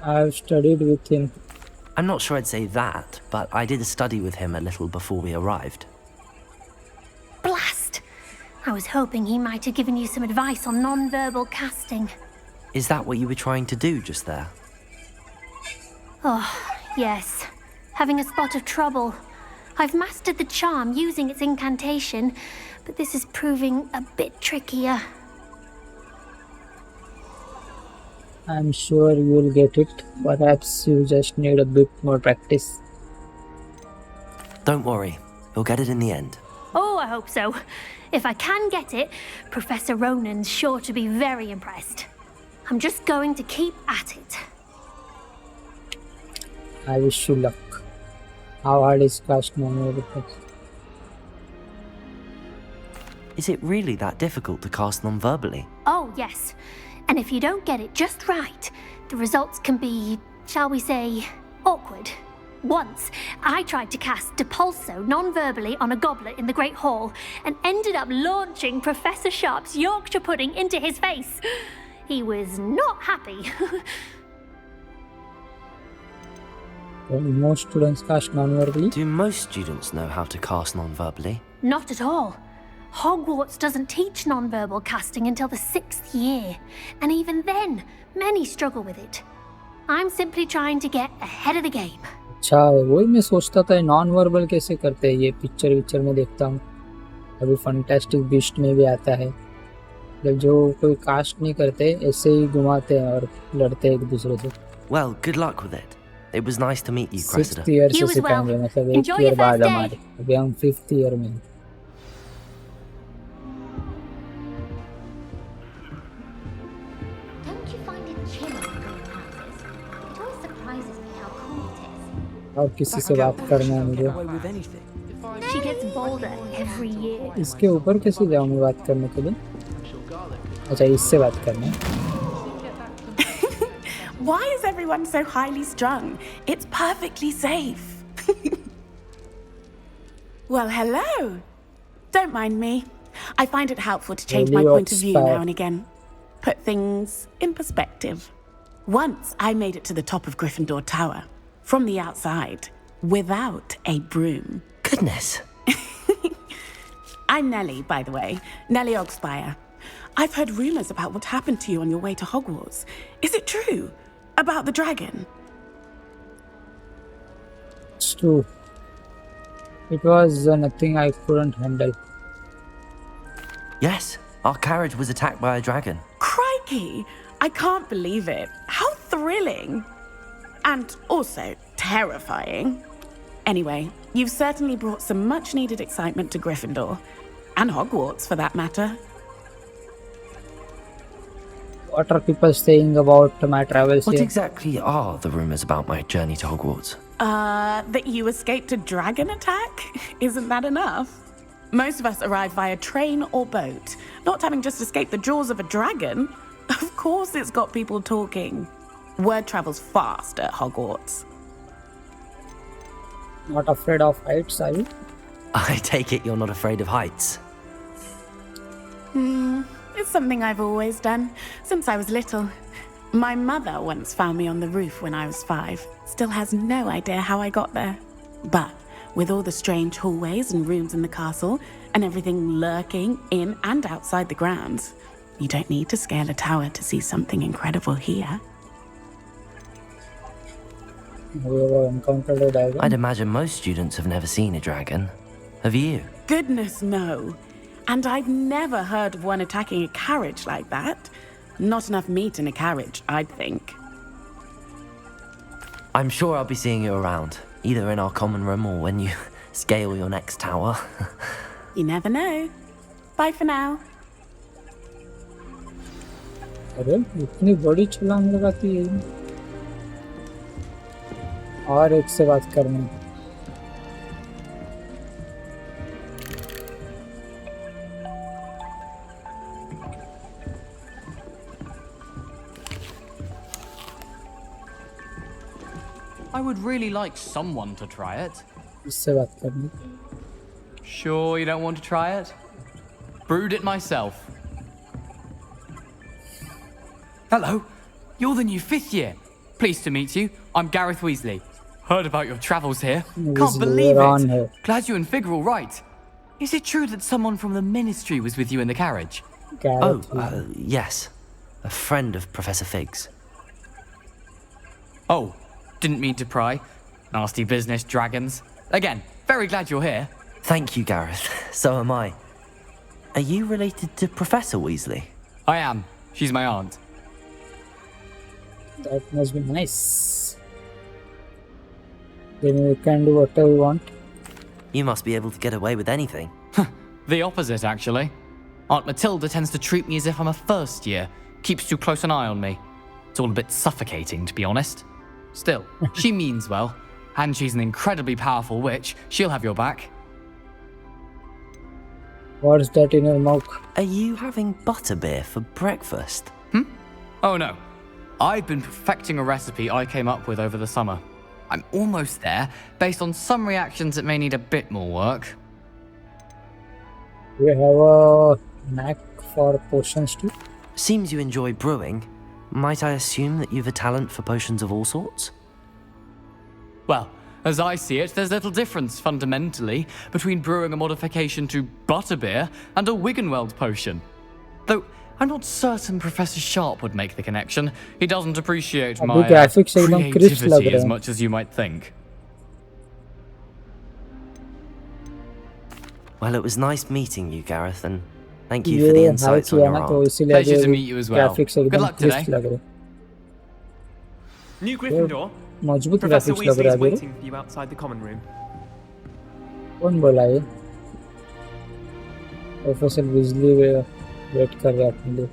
I've studied with him. I'm not sure I'd say that, but I did study with him a little before we arrived. Blast! I was hoping he might have given you some advice on non-verbal casting. Is that what you were trying to do just there? Oh, yes. Having a spot of trouble. I've mastered the charm using its incantation, but this is proving a bit trickier. I'm sure you'll get it. Perhaps you just need a bit more practice. Don't worry, you'll get it in the end. Oh, I hope so. If I can get it, Professor Ronan's sure to be very impressed. I'm just going to keep at it. I wish you luck. How hard is cast non-verbal? Is it really that difficult to cast non-verbally? Oh, yes. And if you don't get it just right, the results can be, shall we say, awkward. Once, I tried to cast Depulso non-verbally on a goblet in the Great Hall and ended up launching Professor Sharp's Yorkshire pudding into his face. He was not happy. Most students cast non-verbally. Do most students know how to cast non-verbally? Not at all. Hogwarts doesn't teach non-verbal casting until the 6th year, and even then, many struggle with it. I'm simply trying to get ahead of the game. अच्छा वही मैं सोचता था non verbal कैसे करते हैं ये picture में देखता हूँ अभी फंटास्टिक बीस्ट में भी आता है जब जो कोई कास्ट नहीं करते ऐसे ही घुमाते हैं और लड़ते हैं एक दूसरे से Well, good luck with it. It was nice to meet you, Cressida. 6th year से सिखाएंगे मतलब 1 ईयर बाद हमारे अभी हम 5th ईयर में Don't you find it chilling going houses? It always surprises me how cool it is. और किसी से बात करना है मुझे She gets bolder every year. इसके ऊपर कैसे जाऊँगी बात करने के लिए अच्छा इससे बात करना है Why is everyone so highly strung? It's perfectly safe. Well, hello. Don't mind me. I find it helpful to change my point of view now and again. Put things in perspective. Once I made it to the top of Gryffindor Tower, from the outside, without a broom. Goodness. I'm Nellie, by the way. Nellie Ogspire. I've heard rumors about what happened to you on your way to Hogwarts. Is it true? About the dragon? It's true. It was nothing I couldn't handle. Yes, our carriage was attacked by a dragon. Crikey! I can't believe it. How thrilling! And also terrifying. Anyway, you've certainly brought some much-needed excitement to Gryffindor. And Hogwarts, for that matter. What are people saying about my travels What here? exactly are the rumors about my journey to Hogwarts? That you escaped a dragon attack? Isn't that enough? Most of us arrive via train or boat. Not having just escaped the jaws of a dragon, of course it's got people talking. Word travels fast at Hogwarts. Not afraid of heights, are you? I take it you're not afraid of heights. It's something I've always done, since I was little. My mother once found me on the roof when I was 5. Still has no idea how I got there. But with all the strange hallways and rooms in the castle, and everything lurking in and outside the grounds, you don't need to scale a tower to see something incredible here. Have you ever encountered a dragon? I'd imagine most students have never seen a dragon. Have you? Goodness, no. And I've never heard of one attacking a carriage like that. Not enough meat in a carriage, I'd think. I'm sure I'll be seeing you around, either in our common room or when you scale your next tower. You never know. Bye for now. अरे इतनी बड़ी छलांग लगाती है और एक से बात करनी I would really like someone to try it. इससे बात करनी Sure you don't want to try it? Brewed it myself. Hello, you're the new 5th year. Pleased to meet you. I'm Gareth Weasley. Heard about your travels here. Can't believe it. Glad you and Fig are all right. Is it true that someone from the Ministry was with you in the carriage? Yes. A friend of Professor Fig's. Oh, didn't mean to pry. Nasty business, dragons. Again, very glad you're here. Thank you, Gareth. So am I. Are you related to Professor Weasley? I am. She's my aunt. That must be nice. Then you can do whatever you want. You must be able to get away with anything. The opposite, actually. Aunt Matilda tends to treat me as if I'm a first year. Keeps too close an eye on me. It's all a bit suffocating, to be honest. Still, she means well. And she's an incredibly powerful witch. She'll have your back. What's that in your mouth? Are you having butterbeer for breakfast? Oh no. I've been perfecting a recipe I came up with over the summer. I'm almost there, based on some reactions that may need a bit more work. You have a knack for potions too? Seems you enjoy brewing. Might I assume that you've a talent for potions of all sorts? Well, as I see it, there's little difference, fundamentally, between brewing a modification to butterbeer and a Wiggenweld potion. Though, I'm not certain Professor Sharp would make the connection. He doesn't appreciate my creativity as much as you might think. Well, it was nice meeting you, Gareth, and thank you for the insights on your art. Pleasure to meet you as well. Good luck today. New Gryffindor. मजबूत Professor graphics लग Weasley रहा is है waiting for you outside the common room. कौन बोला ये? Professor विजली wait कर रहा है अपने लिए.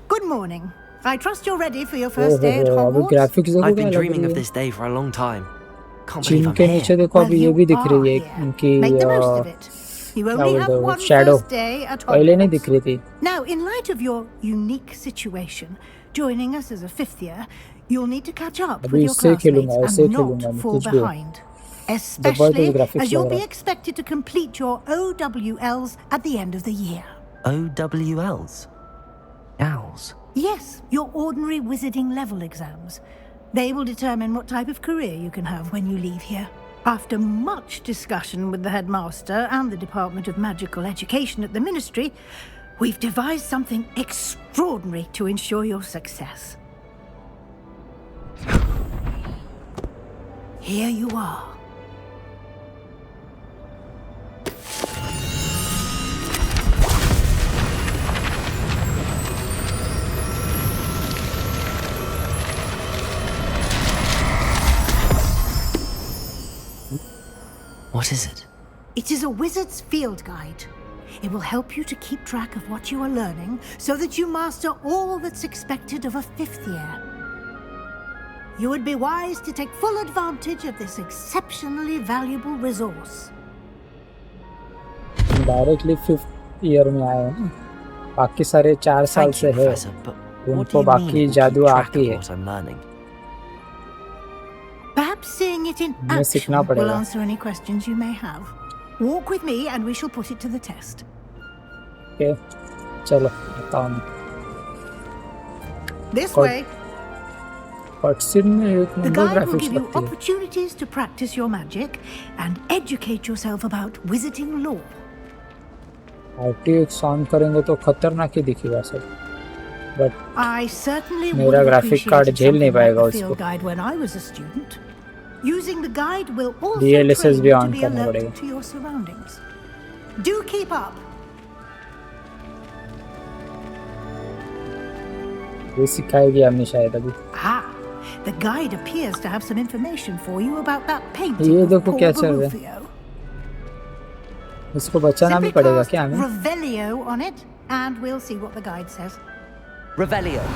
Good morning. I trust you're ready for your first day at Hogwarts. I've been dreaming of this day for a long time. Can't believe I'm के नीचे देखो अभी ये भी दिख रही है उनकी You only have one shadow. first day at पहले नहीं दिख रही थी. Now, in light of your unique situation, joining us as a fifth year, you'll need to catch up with your classmates and not fall behind. Especially as you'll be expected to complete your OWLs at the end of the year. OWLs? Owls? Yes, your ordinary wizarding level exams. They will determine what type of career you can have when you leave here. After much discussion with the headmaster and the Department of Magical Education at the Ministry, we've devised something extraordinary to ensure your success. Here you are. What is it? It is a wizard's field guide. It will help you to keep track of what you are learning so that you master all that's expected of a fifth year. You would be wise to take full advantage of this exceptionally valuable resource. Directly fifth year में आए हैं. बाकी सारे 4 साल से है. उनको बाकी जादू आती है. Perhaps seeing it in action will answer any questions you may have. Walk with me and we shall put it to the test. Okay, चलो बताओ. This way. The guide will give you opportunities to practice your magic and educate yourself about wizarding lore. RTX on करेंगे तो खतरनाक ही दिखेगा सब. But I certainly मेरा graphic card झेल नहीं पाएगा उसको. Guide when I was a student. Using the guide will also DLSS भी train you on to be करना alert पड़ेगा. to your surroundings. Do keep up. ये सिखाएगी हमें शायद अभी. The guide appears to have some information for you about that painting. ये देखो क्या चल रहा है. इसको बचाना भी पड़ेगा क्या हमें? Revelio on it, and we'll see what the guide says. Revelio.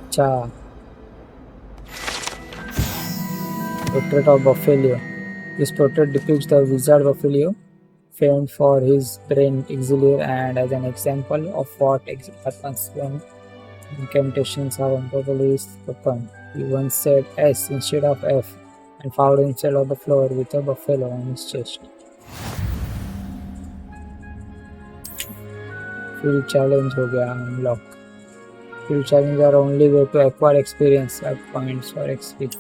अच्छा. Portrait of Buffalo. This portrait depicts the wizard Buffalo, famed for his brain elixir and as an example of what happens when incantations are improperly spoken. He once said S instead of F and found himself on the floor with a buffalo on his chest. Field challenge हो गया unlock. Field challenges are only way to acquire experience at points for XP.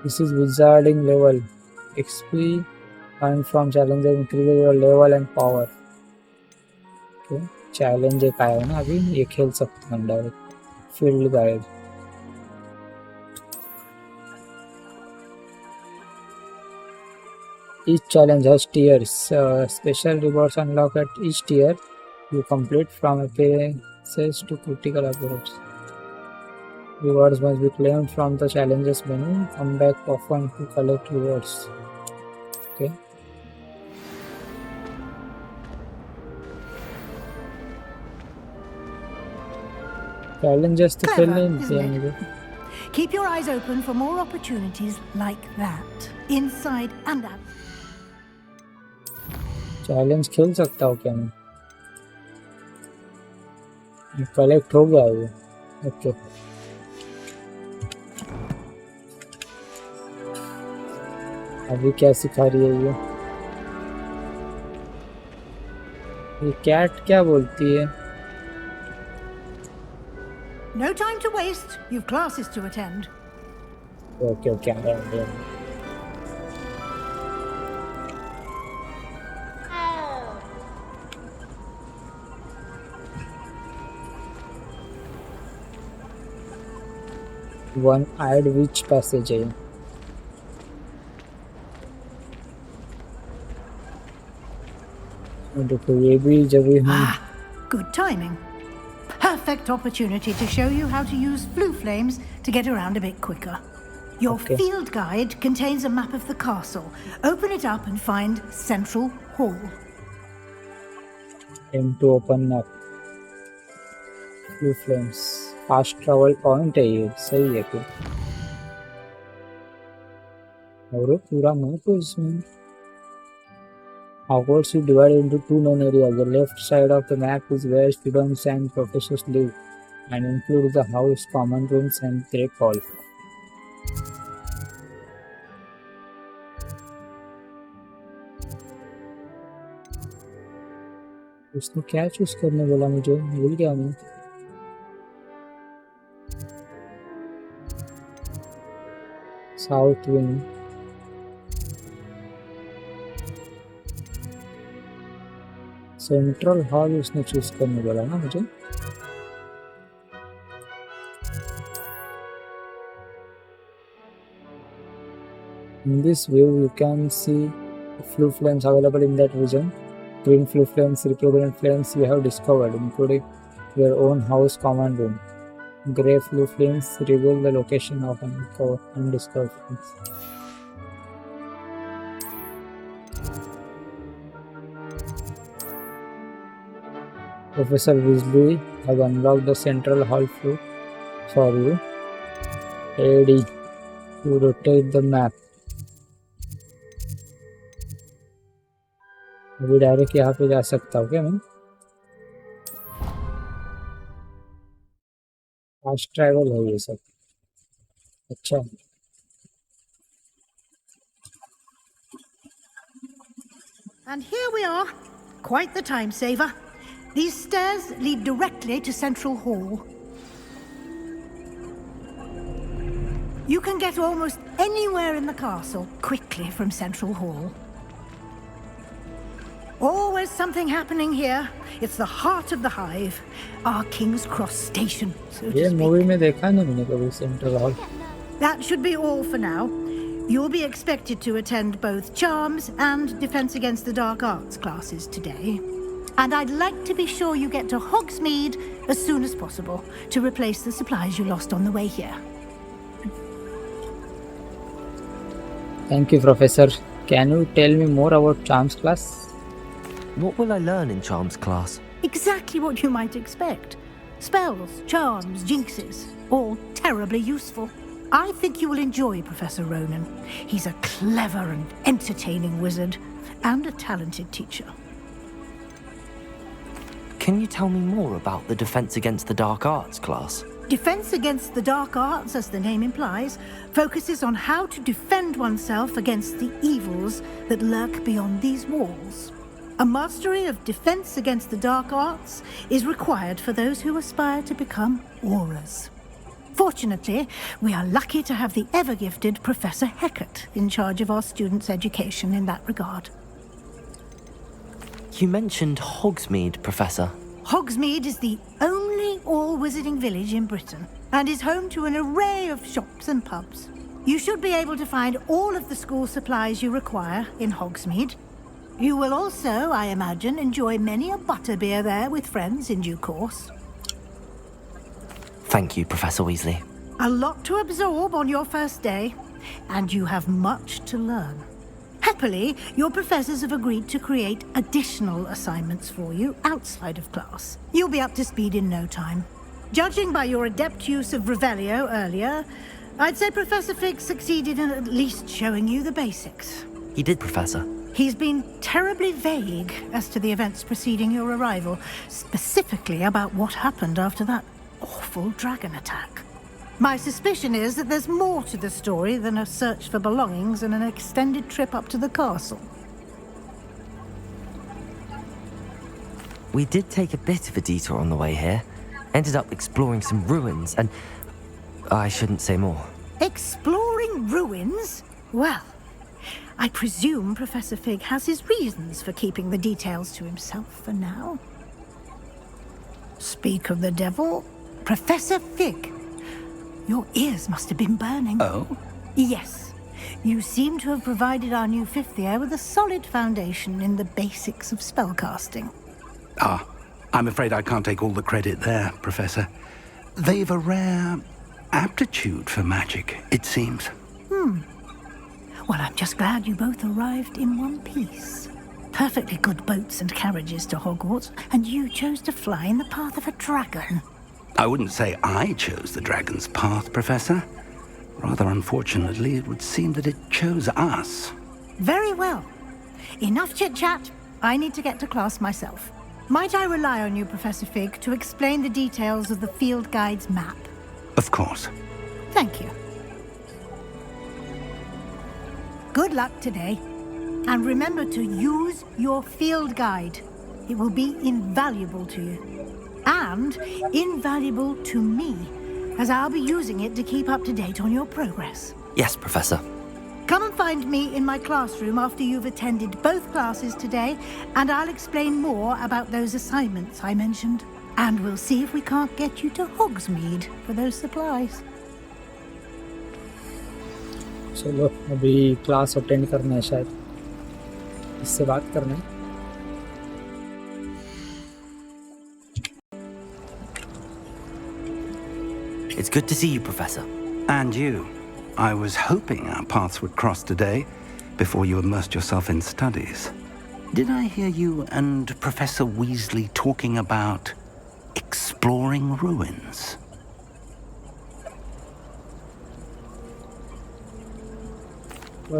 This is wizarding level. XP earned from challenges increases your level and power. Okay. Challenge एक आया है ना अभी, ये खेल सकते हैं direct. Field guide. Each challenge has tiers. Special rewards unlock at each tier you complete, from appearances to critical upgrades. Rewards must be claimed from the challenges menu. Come back often to collect rewards. Okay. Challenges to fill in. Keep your eyes open for more opportunities like that, inside and out. Challenge खेल सकता हूँ क्या मैं? Collect हो गया ये. Okay. अभी क्या सिखा रही है ये? ये कैट क्या बोलती है? No time to waste. You've classes to attend. Okay okay आ रहा है. One-eyed witch passage है. देखो ये भी जब हम Good timing. Perfect opportunity to show you how to use flue flames to get around a bit quicker. Your field guide contains a map of the castle. Open it up and find Central Hall. Aim to open map. Flue flames. Fast travel point है ये. सही है फिर. और पूरा map है इसमें. Hogwarts is divided into two main areas. The left side of the map is where students and professors live, and includes the house, common rooms, and Great Hall. उसने क्या चूज करने बोला मुझे? भूल गया मैं. South wing. सेंट्रल हॉल उसने choose करने बोला ना मुझे. In this view, you can see flue flames available in that region. Green flue flames represent flames you have discovered, including your own house command room. Grey flue flames reveal the location of undiscovered flames. Professor Weasley has unlocked the central hall flue for you. AD to rotate the map. अभी direct यहाँ पे जा सकता हूँ क्या मैं? Fast travel है ये सब. अच्छा. And here we are. Quite the time saver. These stairs lead directly to Central Hall. You can get almost anywhere in the castle quickly from Central Hall. Always something happening here. It's the heart of the hive, our King's Cross station, so to ये speak. Movie में देखा नहीं मैंने कभी central hall. That should be all for now. You'll be expected to attend both Charms and Defense Against the Dark Arts classes today. And I'd like to be sure you get to Hogsmeade as soon as possible to replace the supplies you lost on the way here. Thank you, Professor. Can you tell me more about Charms class? What will I learn in Charms class? Exactly what you might expect. Spells, charms, jinxes, all terribly useful. I think you will enjoy Professor Ronan. He's a clever and entertaining wizard, and a talented teacher. Can you tell me more about the Defense Against the Dark Arts class? Defense Against the Dark Arts, as the name implies, focuses on how to defend oneself against the evils that lurk beyond these walls. A mastery of Defense Against the Dark Arts is required for those who aspire to become auras. Fortunately, we are lucky to have the ever-gifted Professor Hecat in charge of our students' education in that regard. You mentioned Hogsmeade, Professor. Hogsmeade is the only all-wizarding village in Britain and is home to an array of shops and pubs. You should be able to find all of the school supplies you require in Hogsmeade. You will also, I imagine, enjoy many a butterbeer there with friends in due course. Thank you, Professor Weasley. A lot to absorb on your first day, and you have much to learn. Happily, your professors have agreed to create additional assignments for you outside of class. You'll be up to speed in no time. Judging by your adept use of Revelio earlier, I'd say Professor Fig succeeded in at least showing you the basics. He did, Professor. He's been terribly vague as to the events preceding your arrival, specifically about what happened after that awful dragon attack. My suspicion is that there's more to the story than a search for belongings and an extended trip up to the castle. We did take a bit of a detour on the way here. Ended up exploring some ruins and... I shouldn't say more. Exploring ruins? Well, I presume Professor Fig has his reasons for keeping the details to himself for now. Speak of the devil, Professor Fig. Your ears must have been burning. Oh? Yes. You seem to have provided our new fifth year with a solid foundation in the basics of spellcasting. Ah, I'm afraid I can't take all the credit there, Professor. They've a rare aptitude for magic, it seems. Well, I'm just glad you both arrived in one piece. Perfectly good boats and carriages to Hogwarts, and you chose to fly in the path of a dragon. I wouldn't say I chose the dragon's path, Professor. Rather unfortunately, it would seem that it chose us. Very well. Enough chit-chat. I need to get to class myself. Might I rely on you, Professor Fig, to explain the details of the field guide's map? Of course. Thank you. Good luck today. And remember to use your field guide. It will be invaluable to you. And invaluable to me, as I'll be using it to keep up to date on your progress. Yes, Professor. Come and find me in my classroom after you've attended both classes today, and I'll explain more about those assignments I mentioned. And we'll see if we can't get you to Hogsmeade for those supplies. चलो अभी class attend करना है, शायद इससे बात करना है. It's good to see you, Professor. And you. I was hoping our paths would cross today, before you immersed yourself in studies. Did I hear you and Professor Weasley talking about exploring ruins?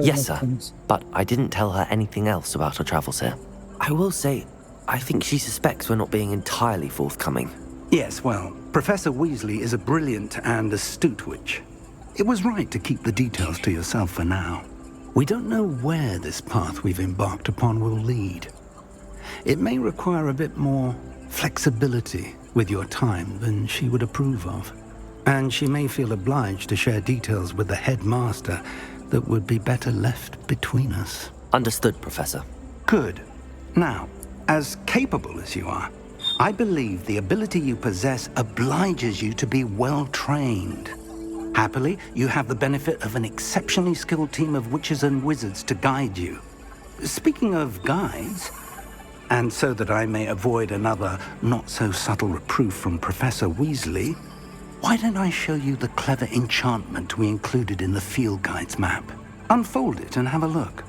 Yes, sir. But I didn't tell her anything else about our travels here. I will say, I think she suspects we're not being entirely forthcoming. Yes, well, Professor Weasley is a brilliant and astute witch. It was right to keep the details to yourself for now. We don't know where this path we've embarked upon will lead. It may require a bit more flexibility with your time than she would approve of. And she may feel obliged to share details with the headmaster that would be better left between us. Understood, Professor. Good. Now, as capable as you are, I believe the ability you possess obliges you to be well-trained. Happily, you have the benefit of an exceptionally skilled team of witches and wizards to guide you. Speaking of guides, and so that I may avoid another not-so-subtle reproof from Professor Weasley, why don't I show you the clever enchantment we included in the field guide's map? Unfold it and have a look.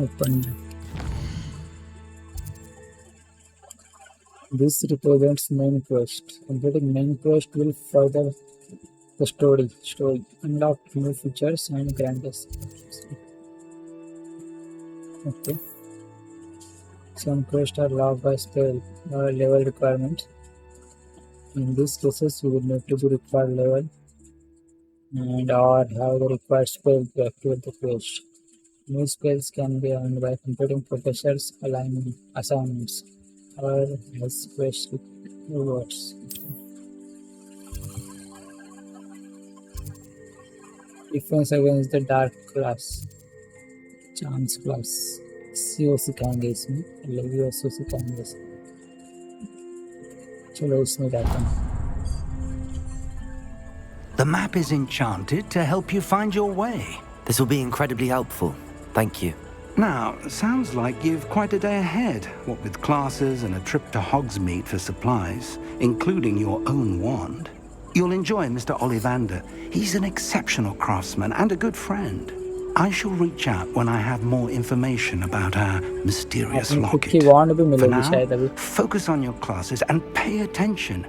Open. This represents main quest. Completing main quest will further the story. Unlock new features and grants. Okay. Some quests are locked by spell level requirement. In these cases, you will need to be required level and or have the required spell to activate the quest. New spells can be earned by completing professors' assignments or as quest rewards. Defense against the dark class. Chance class. CO सिखाएंगे इसमें, लेवियोसो सिखाएंगे. चलो इसमें जाता हूँ. The map is enchanted to help you find your way. This will be incredibly helpful. Thank you. Now, sounds like you've quite a day ahead, what with classes and a trip to Hogsmeade for supplies, including your own wand. You'll enjoy Mr. Ollivander. He's an exceptional craftsman and a good friend. I shall reach out when I have more information about our mysterious locket. For now, focus on your classes and pay attention.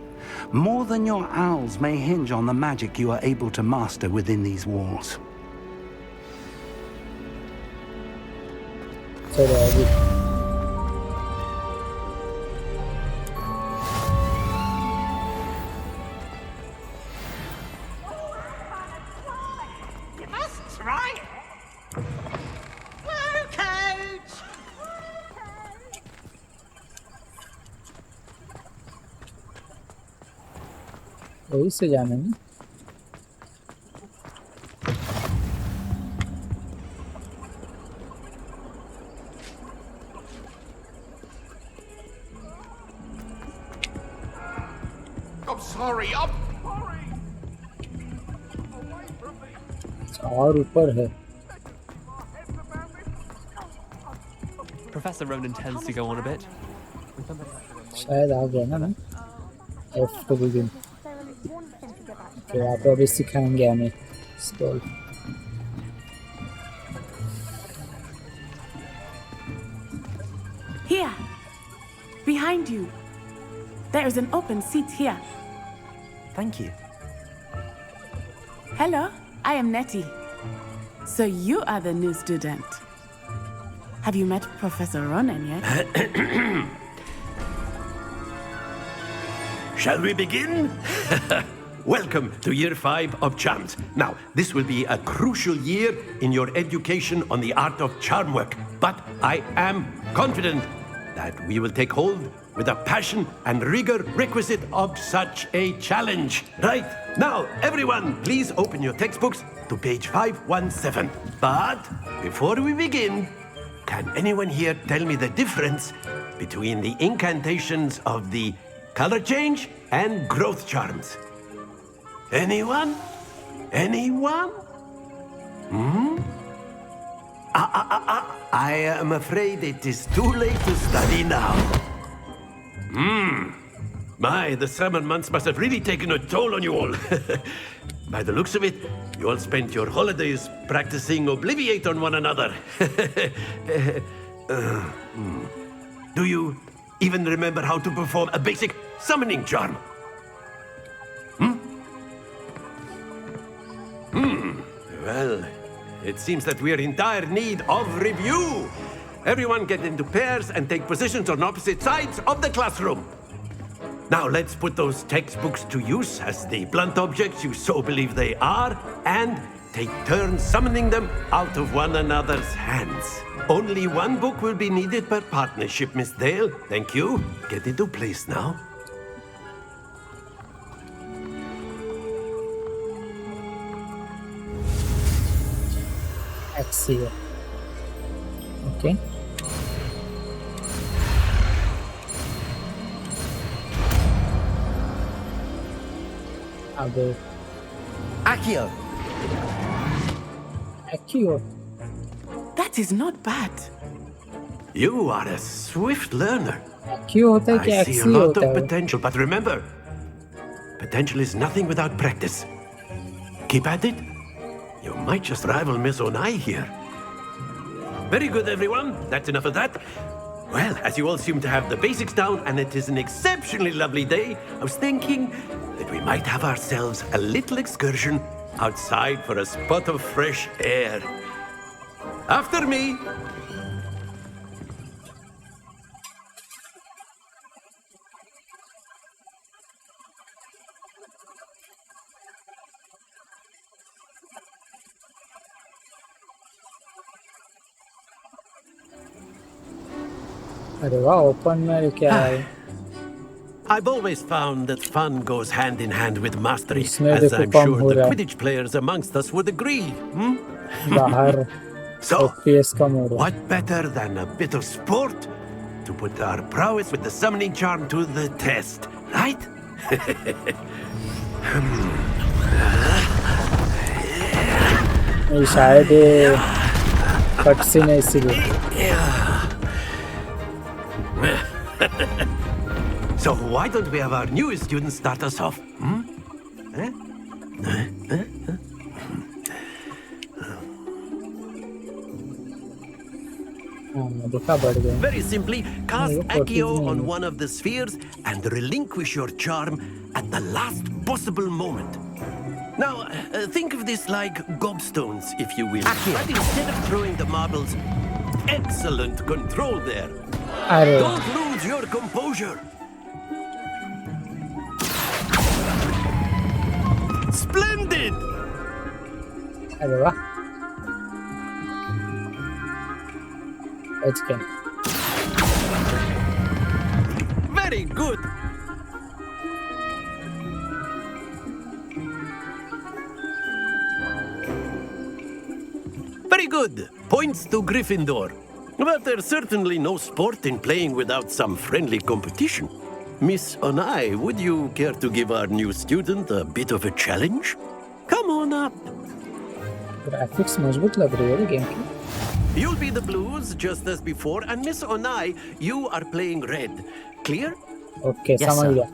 More than your owls may hinge on the magic you are able to master within these walls. चलो अभी You must try it. Whoa, coach! वही से जाना है। I'm sorry. और ऊपर है। Professor Ronan tends to go on a bit. शायद आ गया ना F to begin। तो आप अभी सिखाएंगे हमें stall. Here, behind you. There is an open seat here. Thank you. Hello, I am Nettie. So you are the new student. Have you met Professor Ronan yet? Shall we begin? Welcome to Year 5 of Charms. Now, this will be a crucial year in your education on the art of charm work, but I am confident that we will take hold with the passion and rigor requisite of such a challenge. Right, now, everyone, please open your textbooks to page 517. But before we begin, can anyone here tell me the difference between the incantations of the color change and growth charms? Anyone? Anyone? I am afraid it is too late to study now. My, the summer months must have really taken a toll on you all. By the looks of it, you all spent your holidays practicing Obliviate on one another. Do you even remember how to perform a basic summoning charm? Well, it seems that we are in dire need of review. Everyone get into pairs and take positions on opposite sides of the classroom. Now let's put those textbooks to use as the blunt objects you so believe they are, and take turns summoning them out of one another's hands. Only one book will be needed per partnership, Miss Dale. Thank you. Get into place now. Axio. Okay. Ago. Accio. Accio. That is not bad. You are a swift learner. क्यों होता है कि I see a Axio lot होता of है? potential, but remember, potential is nothing without practice. Keep at it. You might just rival Miss Onai here. Very good, everyone. That's enough of that. Well, as you all seem to have the basics down, and it is an exceptionally lovely day, I was thinking that we might have ourselves a little excursion outside for a spot of fresh air. After me. अरे वाह open में क्या है? I've always found that fun goes hand in hand with mastery, इसमें as देखो I'm come sure हो the रहा है। Quidditch players amongst us would agree. बाहर So, FPS कम हो रहा है। what better than a bit of sport to put our prowess with the summoning charm to the test, right? नहीं शायद ये कट सीन है इसीलिए। So why don't we have our newest students start us off? दिखा बढ़ गया. Very simply, cast वो Accio 40 on नहीं one of the spheres and relinquish your charm at the last possible moment. Now, think of this like gobstones, if you will. But instead of throwing the marbles, excellent control there. अरे Don't lose your composure. Splendid! अरे वाह. बच गया. Very good. Very good. Points to Gryffindor. But there's certainly no sport in playing without some friendly competition. Miss Onai, would you care to give our new student a bit of a challenge? Come on up. Graphics मजबूत लग रही है game की. You'll be the blues just as before, and Miss Onai, you are playing red. Clear? Okay Yes, समझ sir. गया.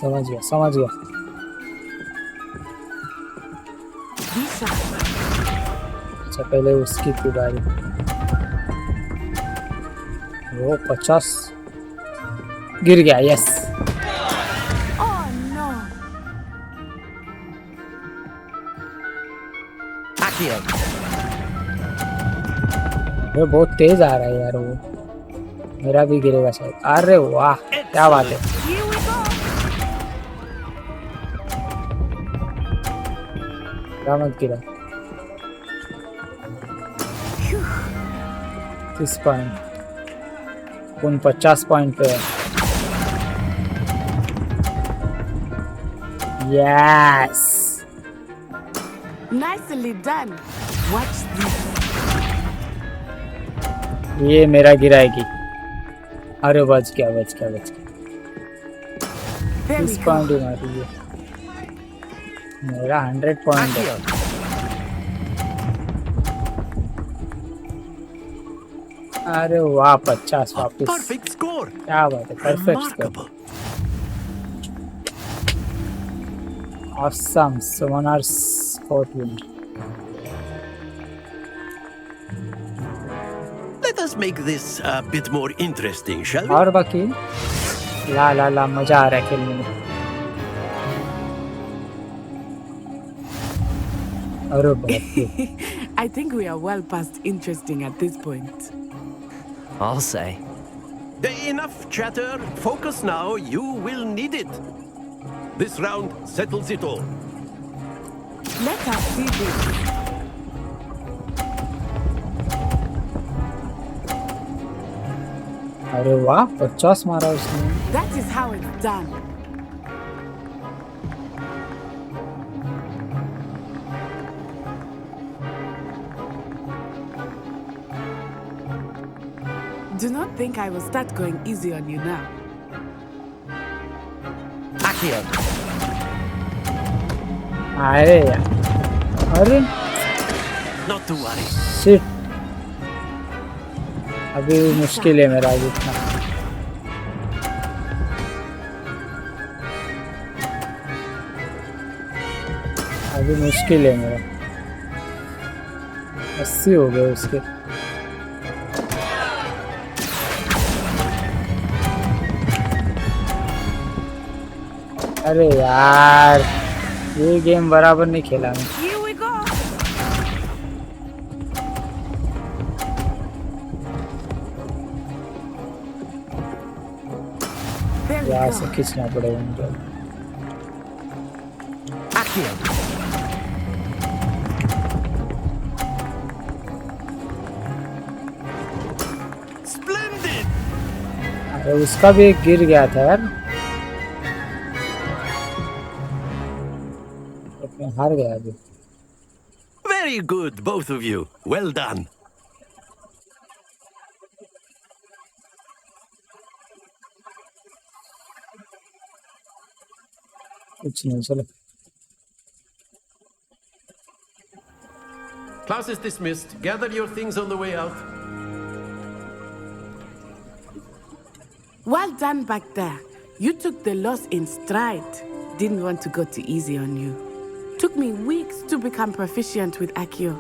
समझ गया. अच्छा पहले उसकी थी बारी. वो 50 गिर गया. यस. Oh no! Accio. वो बहुत तेज आ रहा है यार. वो मेरा भी गिरेगा शायद. अरे वाह क्या बात है. Here we go! क्या मत गिरा. 30 पॉइंट. उन 50 पॉइंट पे है. Yes. Nicely done. Watch this. ये मेरा गिराएगी. अरे बच गया. There we 30 go. पॉइंट ही मारी है. मेरा 100 पॉइंट है. अरे वाह 50 वापस. Perfect score. क्या बात है. Perfect score. Remarkable. Awesome. Summoners Fort win. Let us make this a bit more interesting, shall we? और बाकी ला मजा आ रहा है खेलने में. अरे बाप रे. I think we are well past interesting at this point. I'll say. Enough chatter. Focus now. You will need it. This round settles it all. Let us see this. अरे वाह 50 मारा उसने. That is how it's done. Do not think I will start going easy on you now. Accio. अरे यार. अरे Not to worry. Shit. अभी मुश्किल है मेरा जीतना. अभी मुश्किल है मेरा. 80 हो गए उसके. अरे यार ये गेम बराबर नहीं खेला मैं. Here we go. There we यहाँ go. से खींचना पड़ेगा मुझे. Accio. Splendid. अरे उसका भी एक गिर गया था यार. मैं हार गया अभी. Very good, both of you. Well done. कुछ नहीं चलो. Class is dismissed. Gather your things on the way out. Well done back there. You took the loss in stride. Didn't want to go too easy on you. Took me weeks to become proficient with Accio.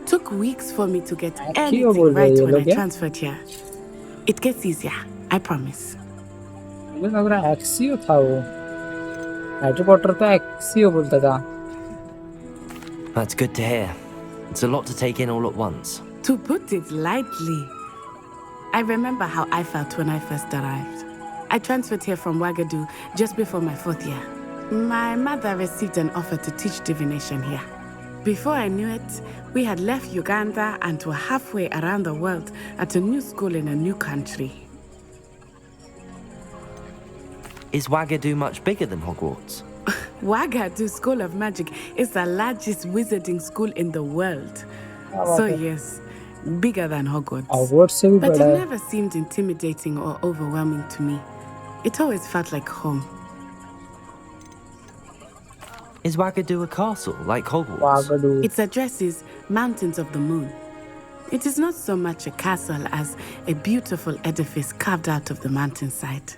took weeks for me to get क्यों anything बोल रहे right ये when I लोग यार? transferred here. It gets easier, I promise. मुझे लग रहा है एक्सियो था वो। हैरी पॉटर तो एक्सियो बोलता था। That's good to hear. It's a lot to take in all at once. To put it lightly, I remember how I felt when I first arrived. I transferred here from Ouagadougou just before my 4th year. My mother received an offer to teach divination here. Before I knew it, we had left Uganda and were halfway around the world at a new school in a new country. Is Ouagadougou much bigger than Hogwarts? Ouagadougou School of Magic is the largest wizarding school in the world. So yes, bigger than Hogwarts. But it never seemed intimidating or overwhelming to me. It always felt like home. Is Ouagadougou a castle, like Hogwarts? Its address is Mountains of the Moon. It is not so much a castle as a beautiful edifice carved out of the mountainside.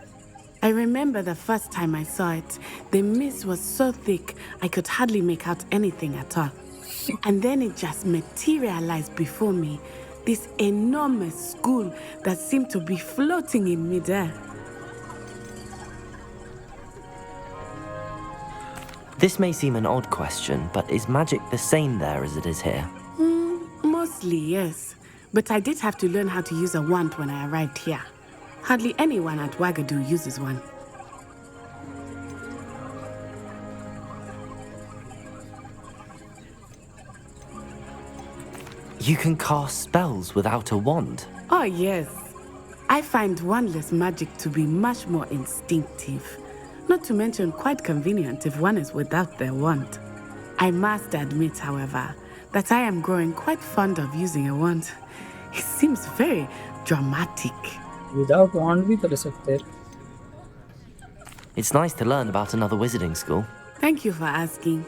I remember the first time I saw it, the mist was so thick I could hardly make out anything at all. And then it just materialized before me, this enormous school that seemed to be floating in midair. This may seem an odd question, but is magic the same there as it is here? Mostly, yes. But I did have to learn how to use a wand when I arrived here. Hardly anyone at Ouagadougou uses one. You can cast spells without a wand? Oh, yes. I find wandless magic to be much more instinctive. Not to mention quite convenient if one is without their wand. I must admit, however, that I am growing quite fond of using a wand. It seems very dramatic. Without wand भी कर सकते हैं. It's nice to learn about another wizarding school. Thank you for asking.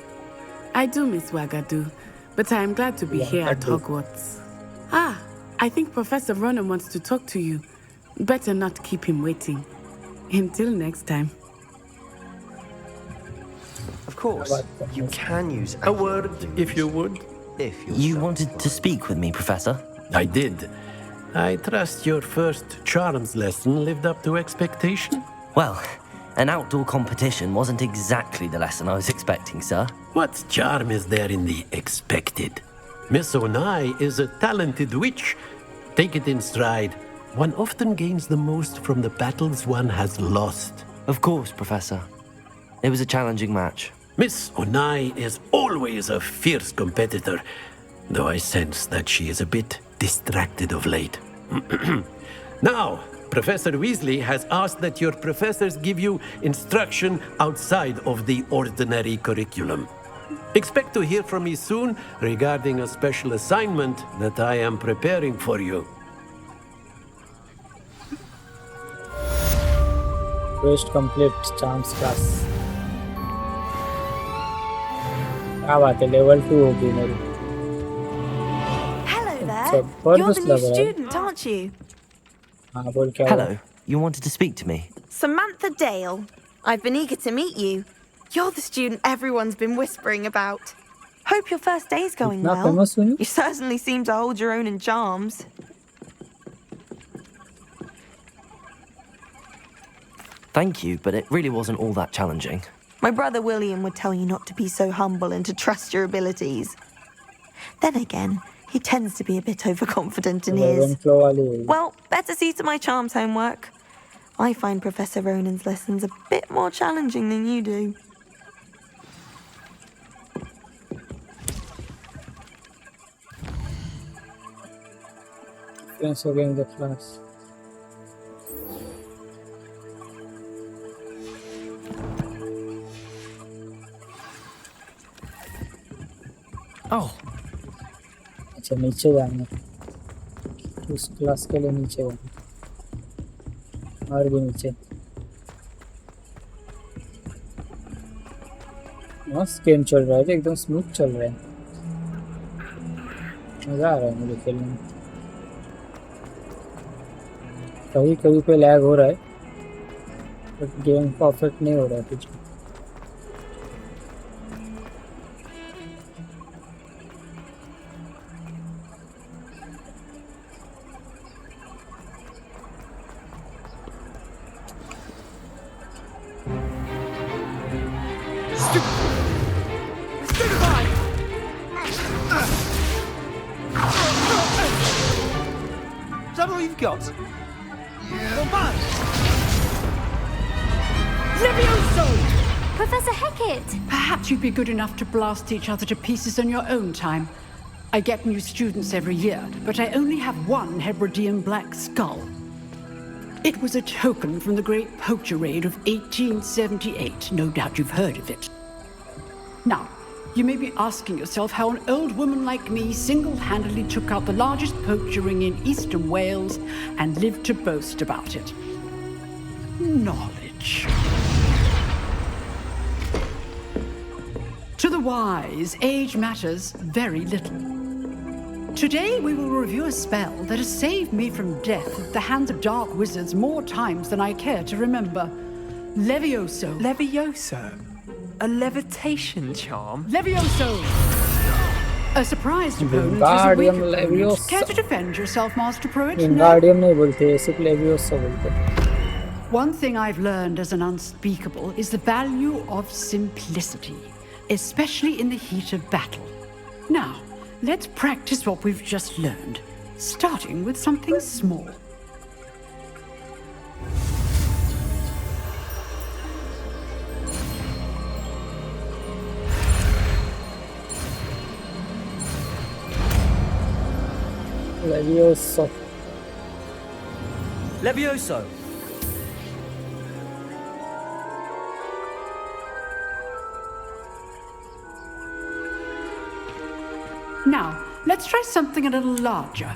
I do miss Ouagadougou, but I am glad to be here at Hogwarts. Ah, I think Professor Ronan wants to talk to you. Better not keep him waiting. Until next time. Of course, you can use a word, if you would. You wanted to speak with me, Professor? I did. I trust your first charms lesson lived up to expectation? Well, an outdoor competition wasn't exactly the lesson I was expecting, sir. What charm is there in the expected? Miss Onai is a talented witch. Take it in stride. One often gains the most from the battles one has lost. Of course, Professor. It was a challenging match. Miss Onai is always a fierce competitor, though I sense that she is a bit distracted of late. Now, Professor Weasley has asked that your professors give you instruction outside of the ordinary curriculum. Expect to hear from me soon regarding a special assignment that I am preparing for you. Quest complete, charms class. क्या बात है, level 2 होगी मेरी. Hello there. You're the new student, aren't you? हाँ बोल क्या. Hello. You wanted to speak to me? Samantha Dale. I've been eager to meet you. You're the student everyone's been whispering about. Hope your first day's going well. You certainly seem to hold your own in charms. Thank you, but it really wasn't all that challenging. My brother William would tell you not to be so humble and to trust your abilities. Then again, he tends to be a bit overconfident in his. Well, better see to my charms homework. I find Professor Ronan's lessons a bit more challenging than you do. Friends again in the class. Oh. अच्छा नीचे जाना. उस class के लिए नीचे जाना. और भी नीचे. मस्त गेम चल रहा है, एकदम स्मूथ चल रहा है. मजा आ रहा है मुझे खेलने में. कभी कभी पे लैग हो रहा है, बट गेम परफेक्ट नहीं हो रहा है कुछ. you've got? Levioso! Professor Hackett! Perhaps you'd be good enough to blast each other to pieces on your own time. I get new students every year, but I only have one Hebridean black skull. It was a token from the Great Poacher Raid of 1878. No doubt you've heard of it. Now, you may be asking yourself how an old woman like me single-handedly took out the largest poacher ring in eastern Wales and lived to boast about it. Knowledge. To the wise, age matters very little. Today we will review a spell that has saved me from death at the hands of dark wizards more times than I care to remember. Levioso. Levioso? A levitation charm? Levioso! A surprised opponent is a Wingardium weak opponent. Leviosa. Care to defend yourself, Master Pruitt? No? Wingardium नहीं बोलते, सिर्फ Leviosa बोलते. One thing I've learned as an unspeakable is the value of simplicity, especially in the heat of battle. Now, let's practice what we've just learned, starting with something small. Leviosa. Levioso! Now, let's try something a little larger.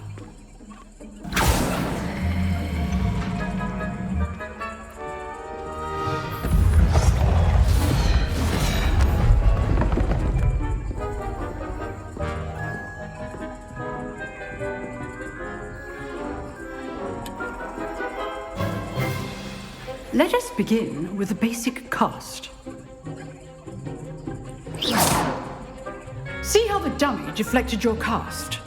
Let us begin with the basic cast. See how the dummy deflected your cast?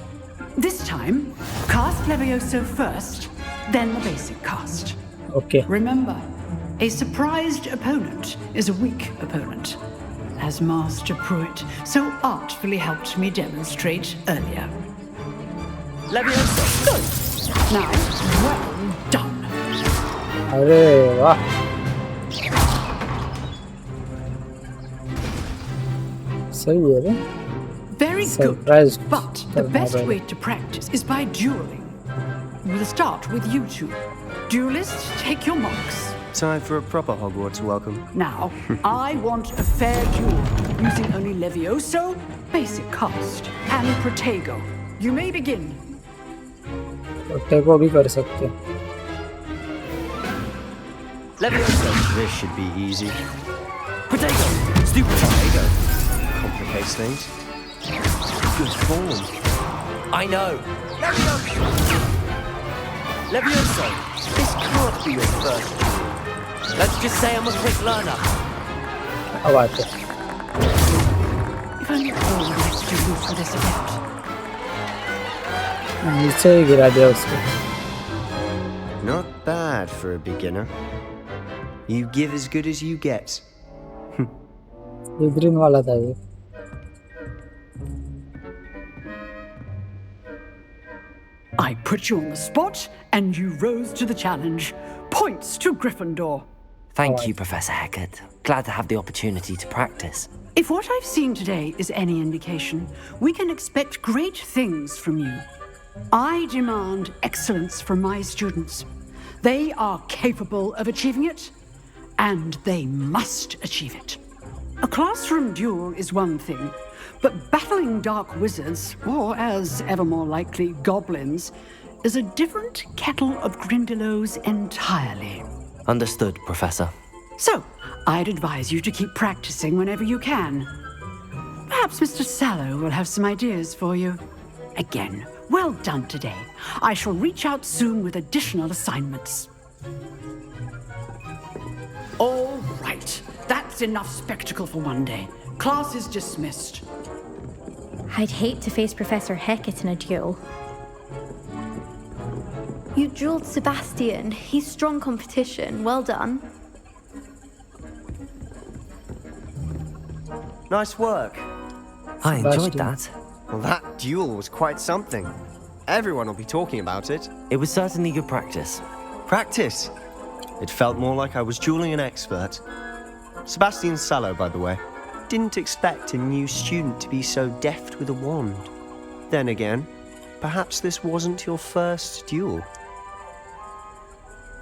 This time, cast Levioso first, then the basic cast. Okay. Remember, a surprised opponent is a weak opponent, as Master Pruitt so artfully helped me demonstrate earlier. Levioso! Good! Now, well done. अरे वाह. सही है रे. Very Surprised. good. But the best way to practice is by dueling. We'll start with you two. Duelists, take your marks. Time for a proper Hogwarts welcome. Now, I want a fair duel, using only Levioso, basic cast, and Protego. You may begin. Protego भी कर सकते हैं. Levioso! This should be easy. Protego! Stupid Protego! Complicates things. Good form. I know! Levioso! Levioso! This can't be your first duel. Let's just say I'm a quick learner. अब आते. If only all the next duels for this event. नीचे ही गिरा दिया उसको. Not bad for a beginner. You give as good as you get. इधरिन वाला था ये. I put you on the spot, and you rose to the challenge. Points to Gryffindor. Thank you, Professor Hackett. Glad to have the opportunity to practice. If what I've seen today is any indication, we can expect great things from you. I demand excellence from my students. They are capable of achieving it, and they must achieve it. A classroom duel is one thing, but battling dark wizards, or as ever more likely, goblins, is a different kettle of Grindylows entirely. Understood, Professor. So, I'd advise you to keep practicing whenever you can. Perhaps Mr. Sallow will have some ideas for you. Again, well done today. I shall reach out soon with additional assignments. All right, that's enough spectacle for one day. Class is dismissed. I'd hate to face Professor Hackett in a duel. You dueled Sebastian. He's strong competition. Well done. Nice work. I enjoyed that. Well, that duel was quite something. Everyone will be talking about it. It was certainly good practice. Practice? It felt more like I was dueling an expert. Sebastian Sallow, by the way. Didn't expect a new student to be so deft with a wand. Then again, perhaps this wasn't your first duel.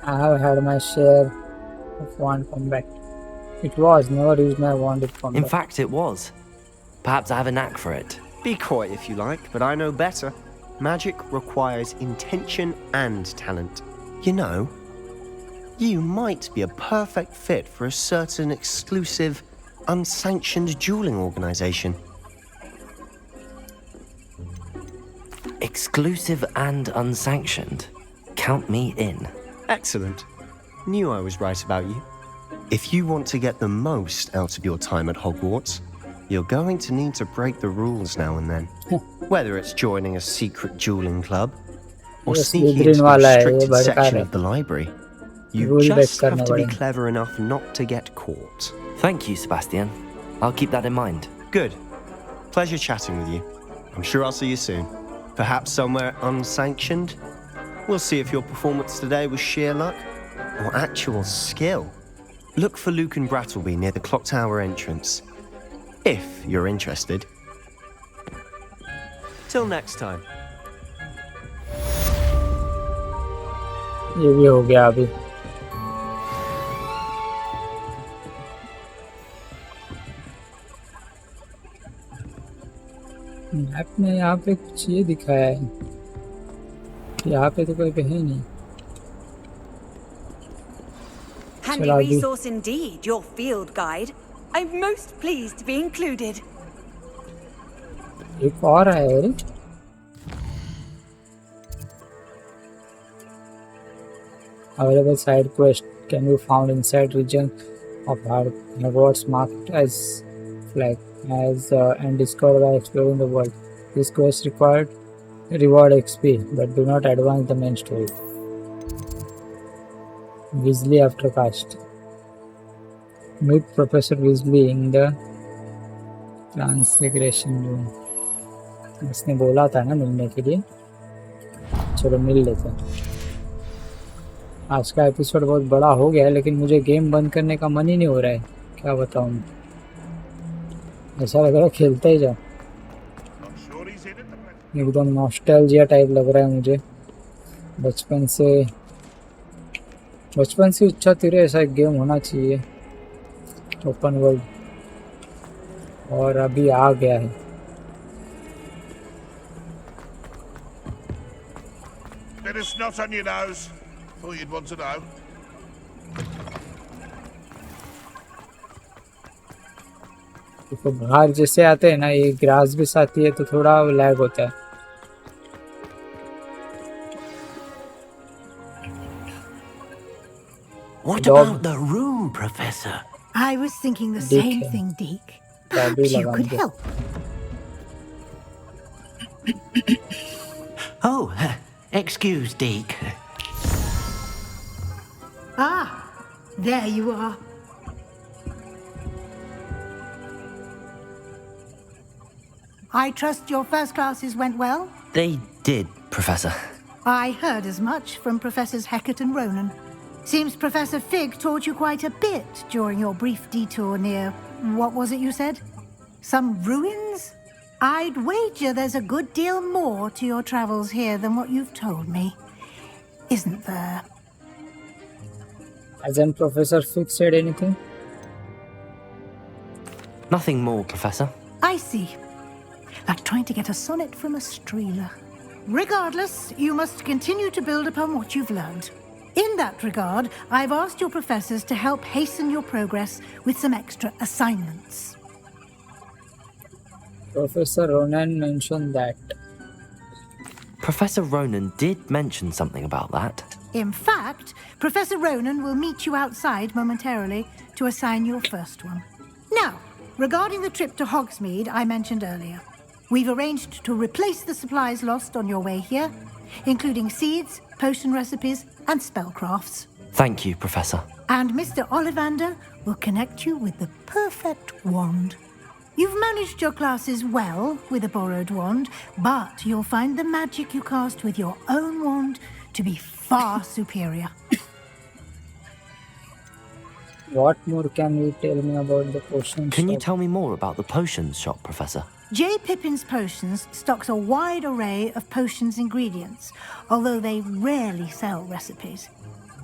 I have had my share of wand combat. It was, never used my wand in combat. In fact, it was. Perhaps I have a knack for it. Be coy if you like, but I know better. Magic requires intention and talent. You know, you might be a perfect fit for a certain exclusive, unsanctioned dueling organization. Exclusive and unsanctioned. Count me in. Excellent. Knew I was right about you. If you want to get the most out of your time at Hogwarts, you're going to need to break the rules now and then. Whether it's joining a secret dueling club or sneaking into a restricted section of the library, you just have to be clever enough not to get caught. Thank you, Sebastian. I'll keep that in mind. Good. Pleasure chatting with you. I'm sure I'll see you soon. Perhaps somewhere unsanctioned? We'll see if your performance today was sheer luck or actual skill. Look for Luke and Brattleby near the clock tower entrance, if you're interested. Till next time. ये भी हो गया अभी. Map में यहाँ पे कुछ ये दिखाया है. यहाँ पे तो कोई पे है नहीं. Handy resource indeed, your field guide. I'm most pleased to be included. एक और है. Available side quest can be found inside region of Hogwarts marked as flag and discovered by exploring the world. This quest required reward XP, but do not advance the main story. Weasley after cast. Meet Professor Weasley in the Transfiguration Room. उसने बोला था ना मिलने के लिए. चलो मिल लेते हैं. आज का एपिसोड बहुत बड़ा हो गया है, लेकिन मुझे गेम बंद करने का मन ही नहीं हो रहा है. क्या बताऊं, ऐसा लग रहा है खेलते ही जाओ. एकदम नॉस्टैल्जिया टाइप लग रहा है मुझे. बचपन से इच्छा थी रे ऐसा एक गेम होना चाहिए ओपन वर्ल्ड, और अभी आ गया है. Bit of snot on your nose. Thought you'd want to know. तो बाहर जैसे आते हैं ना, ये ग्रास भी आती है तो थोड़ा लैग होता है. What about the room, Professor? I was thinking the same thing, Deke. Perhaps you could help. Oh, excuse, Deke. Ah, there you are. I trust your first classes went well? They did, Professor. I heard as much from Professors Hecat and Ronan. Seems Professor Fig taught you quite a bit during your brief detour near, what was it you said? Some ruins? I'd wager there's a good deal more to your travels here than what you've told me. Isn't there? Hasn't Professor Fig said anything? Nothing more, Professor. I see. Like trying to get a sonnet from a streeler. Regardless, you must continue to build upon what you've learned. In that regard, I've asked your professors to help hasten your progress with some extra assignments. Professor Ronan mentioned that. Professor Ronan did mention something about that. In fact, Professor Ronan will meet you outside momentarily to assign your first one. Now, regarding the trip to Hogsmeade I mentioned earlier, we've arranged to replace the supplies lost on your way here, including seeds, potion recipes, and spellcrafts. Thank you, Professor. And Mr. Ollivander will connect you with the perfect wand. You've managed your classes well with a borrowed wand, but you'll find the magic you cast with your own wand to be far superior. What more can you tell me about the potions? Can you tell me more about the potions shop, Professor? J. Pippin's Potions stocks a wide array of potions ingredients, although they rarely sell recipes.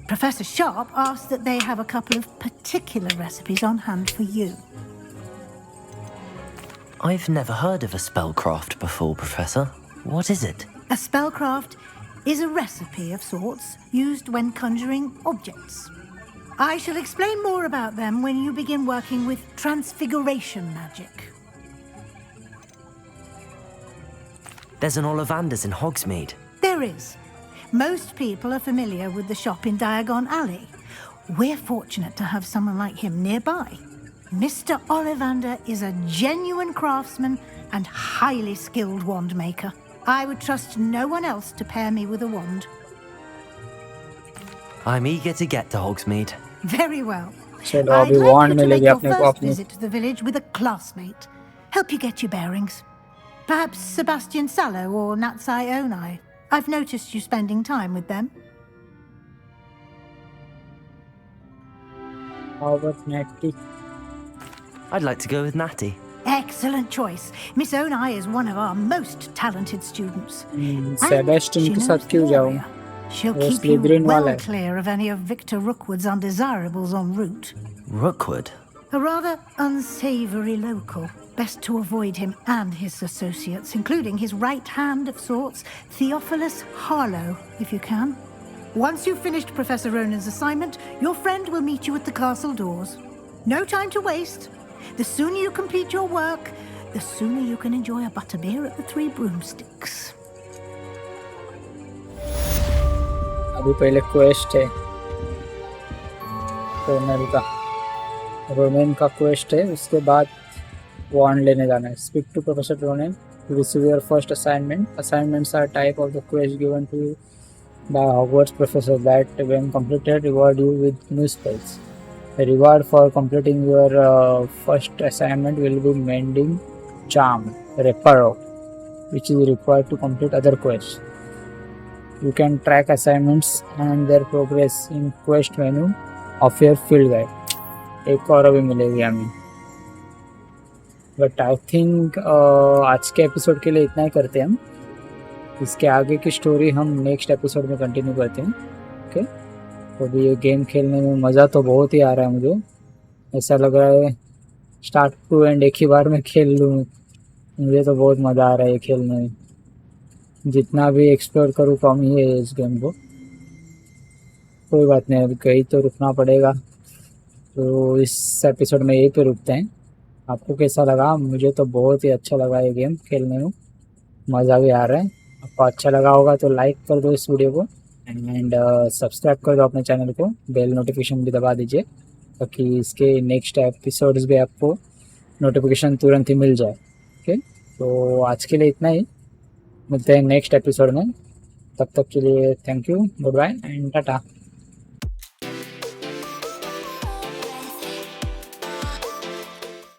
Professor Sharp asks that they have a couple of particular recipes on hand for you. I've never heard of a spellcraft before, Professor. What is it? A spellcraft is a recipe of sorts used when conjuring objects. I shall explain more about them when you begin working with transfiguration magic. There's an Ollivanders in Hogsmeade. There is. Most people are familiar with the shop in Diagon Alley. We're fortunate to have someone like him nearby. Mr. Ollivander is a genuine craftsman and highly skilled wand maker. I would trust no one else to pair me with a wand. I'm eager to get to Hogsmeade. Very well. चलो I'd अभी like wand you to make मिलेगी your अपने को first अपनी visit to the village with a classmate. Help you get your bearings. Perhaps Sebastian Sallow or Natsai Onai. I've noticed you spending time with them. How about Natty? I'd like to go with Natty. Excellent choice. Miss Onai is one of our most talented students. Sebastian के साथ क्यों जाऊँ? She'll वो keep you Slytherin वाला well है. clear of any of Victor Rookwood's undesirables en route. Rookwood? A rather unsavory local. Best to avoid him and his associates, including his right hand of sorts, Theophilus Harlow, if you can. Once you've finished Professor Ronan's assignment, your friend will meet you at the castle doors. No time to waste. The sooner you complete your work, the sooner you can enjoy a butterbeer at the Three Broomsticks. अभी पहले quest है Ronan का quest है, उसके बाद वॉन्ड लेने जाना है. Speak to professor Ronen to receive your first assignment. Assignments are type of the quest given to you by Hogwarts professor that, when completed, reward you with new spells. The reward for completing your first assignment will be Mending Charm, Reparo, which is required to complete other quests. You can track assignments and their progress in quest menu of your field guide. एक और अभी मिलेगी हमें. But I think आज के episode के लिए इतना ही करते हैं हम. इसके आगे की स्टोरी हम नेक्स्ट एपिसोड में कंटिन्यू करते हैं. ओके, तो अभी ये गेम खेलने में मज़ा तो बहुत ही आ रहा है मुझे. ऐसा लग रहा है स्टार्ट टू एंड एक ही बार में खेल लूँ. मुझे तो बहुत मज़ा आ रहा है ये खेलने में. जितना भी एक्सप्लोर करूँ कम ही है इस गेम को. कोई बात नहीं, अभी कहीं तो रुकना पड़ेगा. तो इस एपिसोड में यहीं पे रुकते हैं. आपको कैसा लगा? मुझे तो बहुत ही अच्छा लगा ये गेम खेलने में. मज़ा भी आ रहा है. आपको अच्छा लगा होगा तो लाइक कर दो इस वीडियो को एंड सब्सक्राइब कर दो अपने चैनल को. बेल नोटिफिकेशन भी दबा दीजिए ताकि इसके नेक्स्ट एपिसोड्स भी आपको नोटिफिकेशन तुरंत ही मिल जाए. ओके, तो आज के लिए इतना ही. मिलते हैं नेक्स्ट एपिसोड में. तब तक के लिए thank you, goodbye and Tata.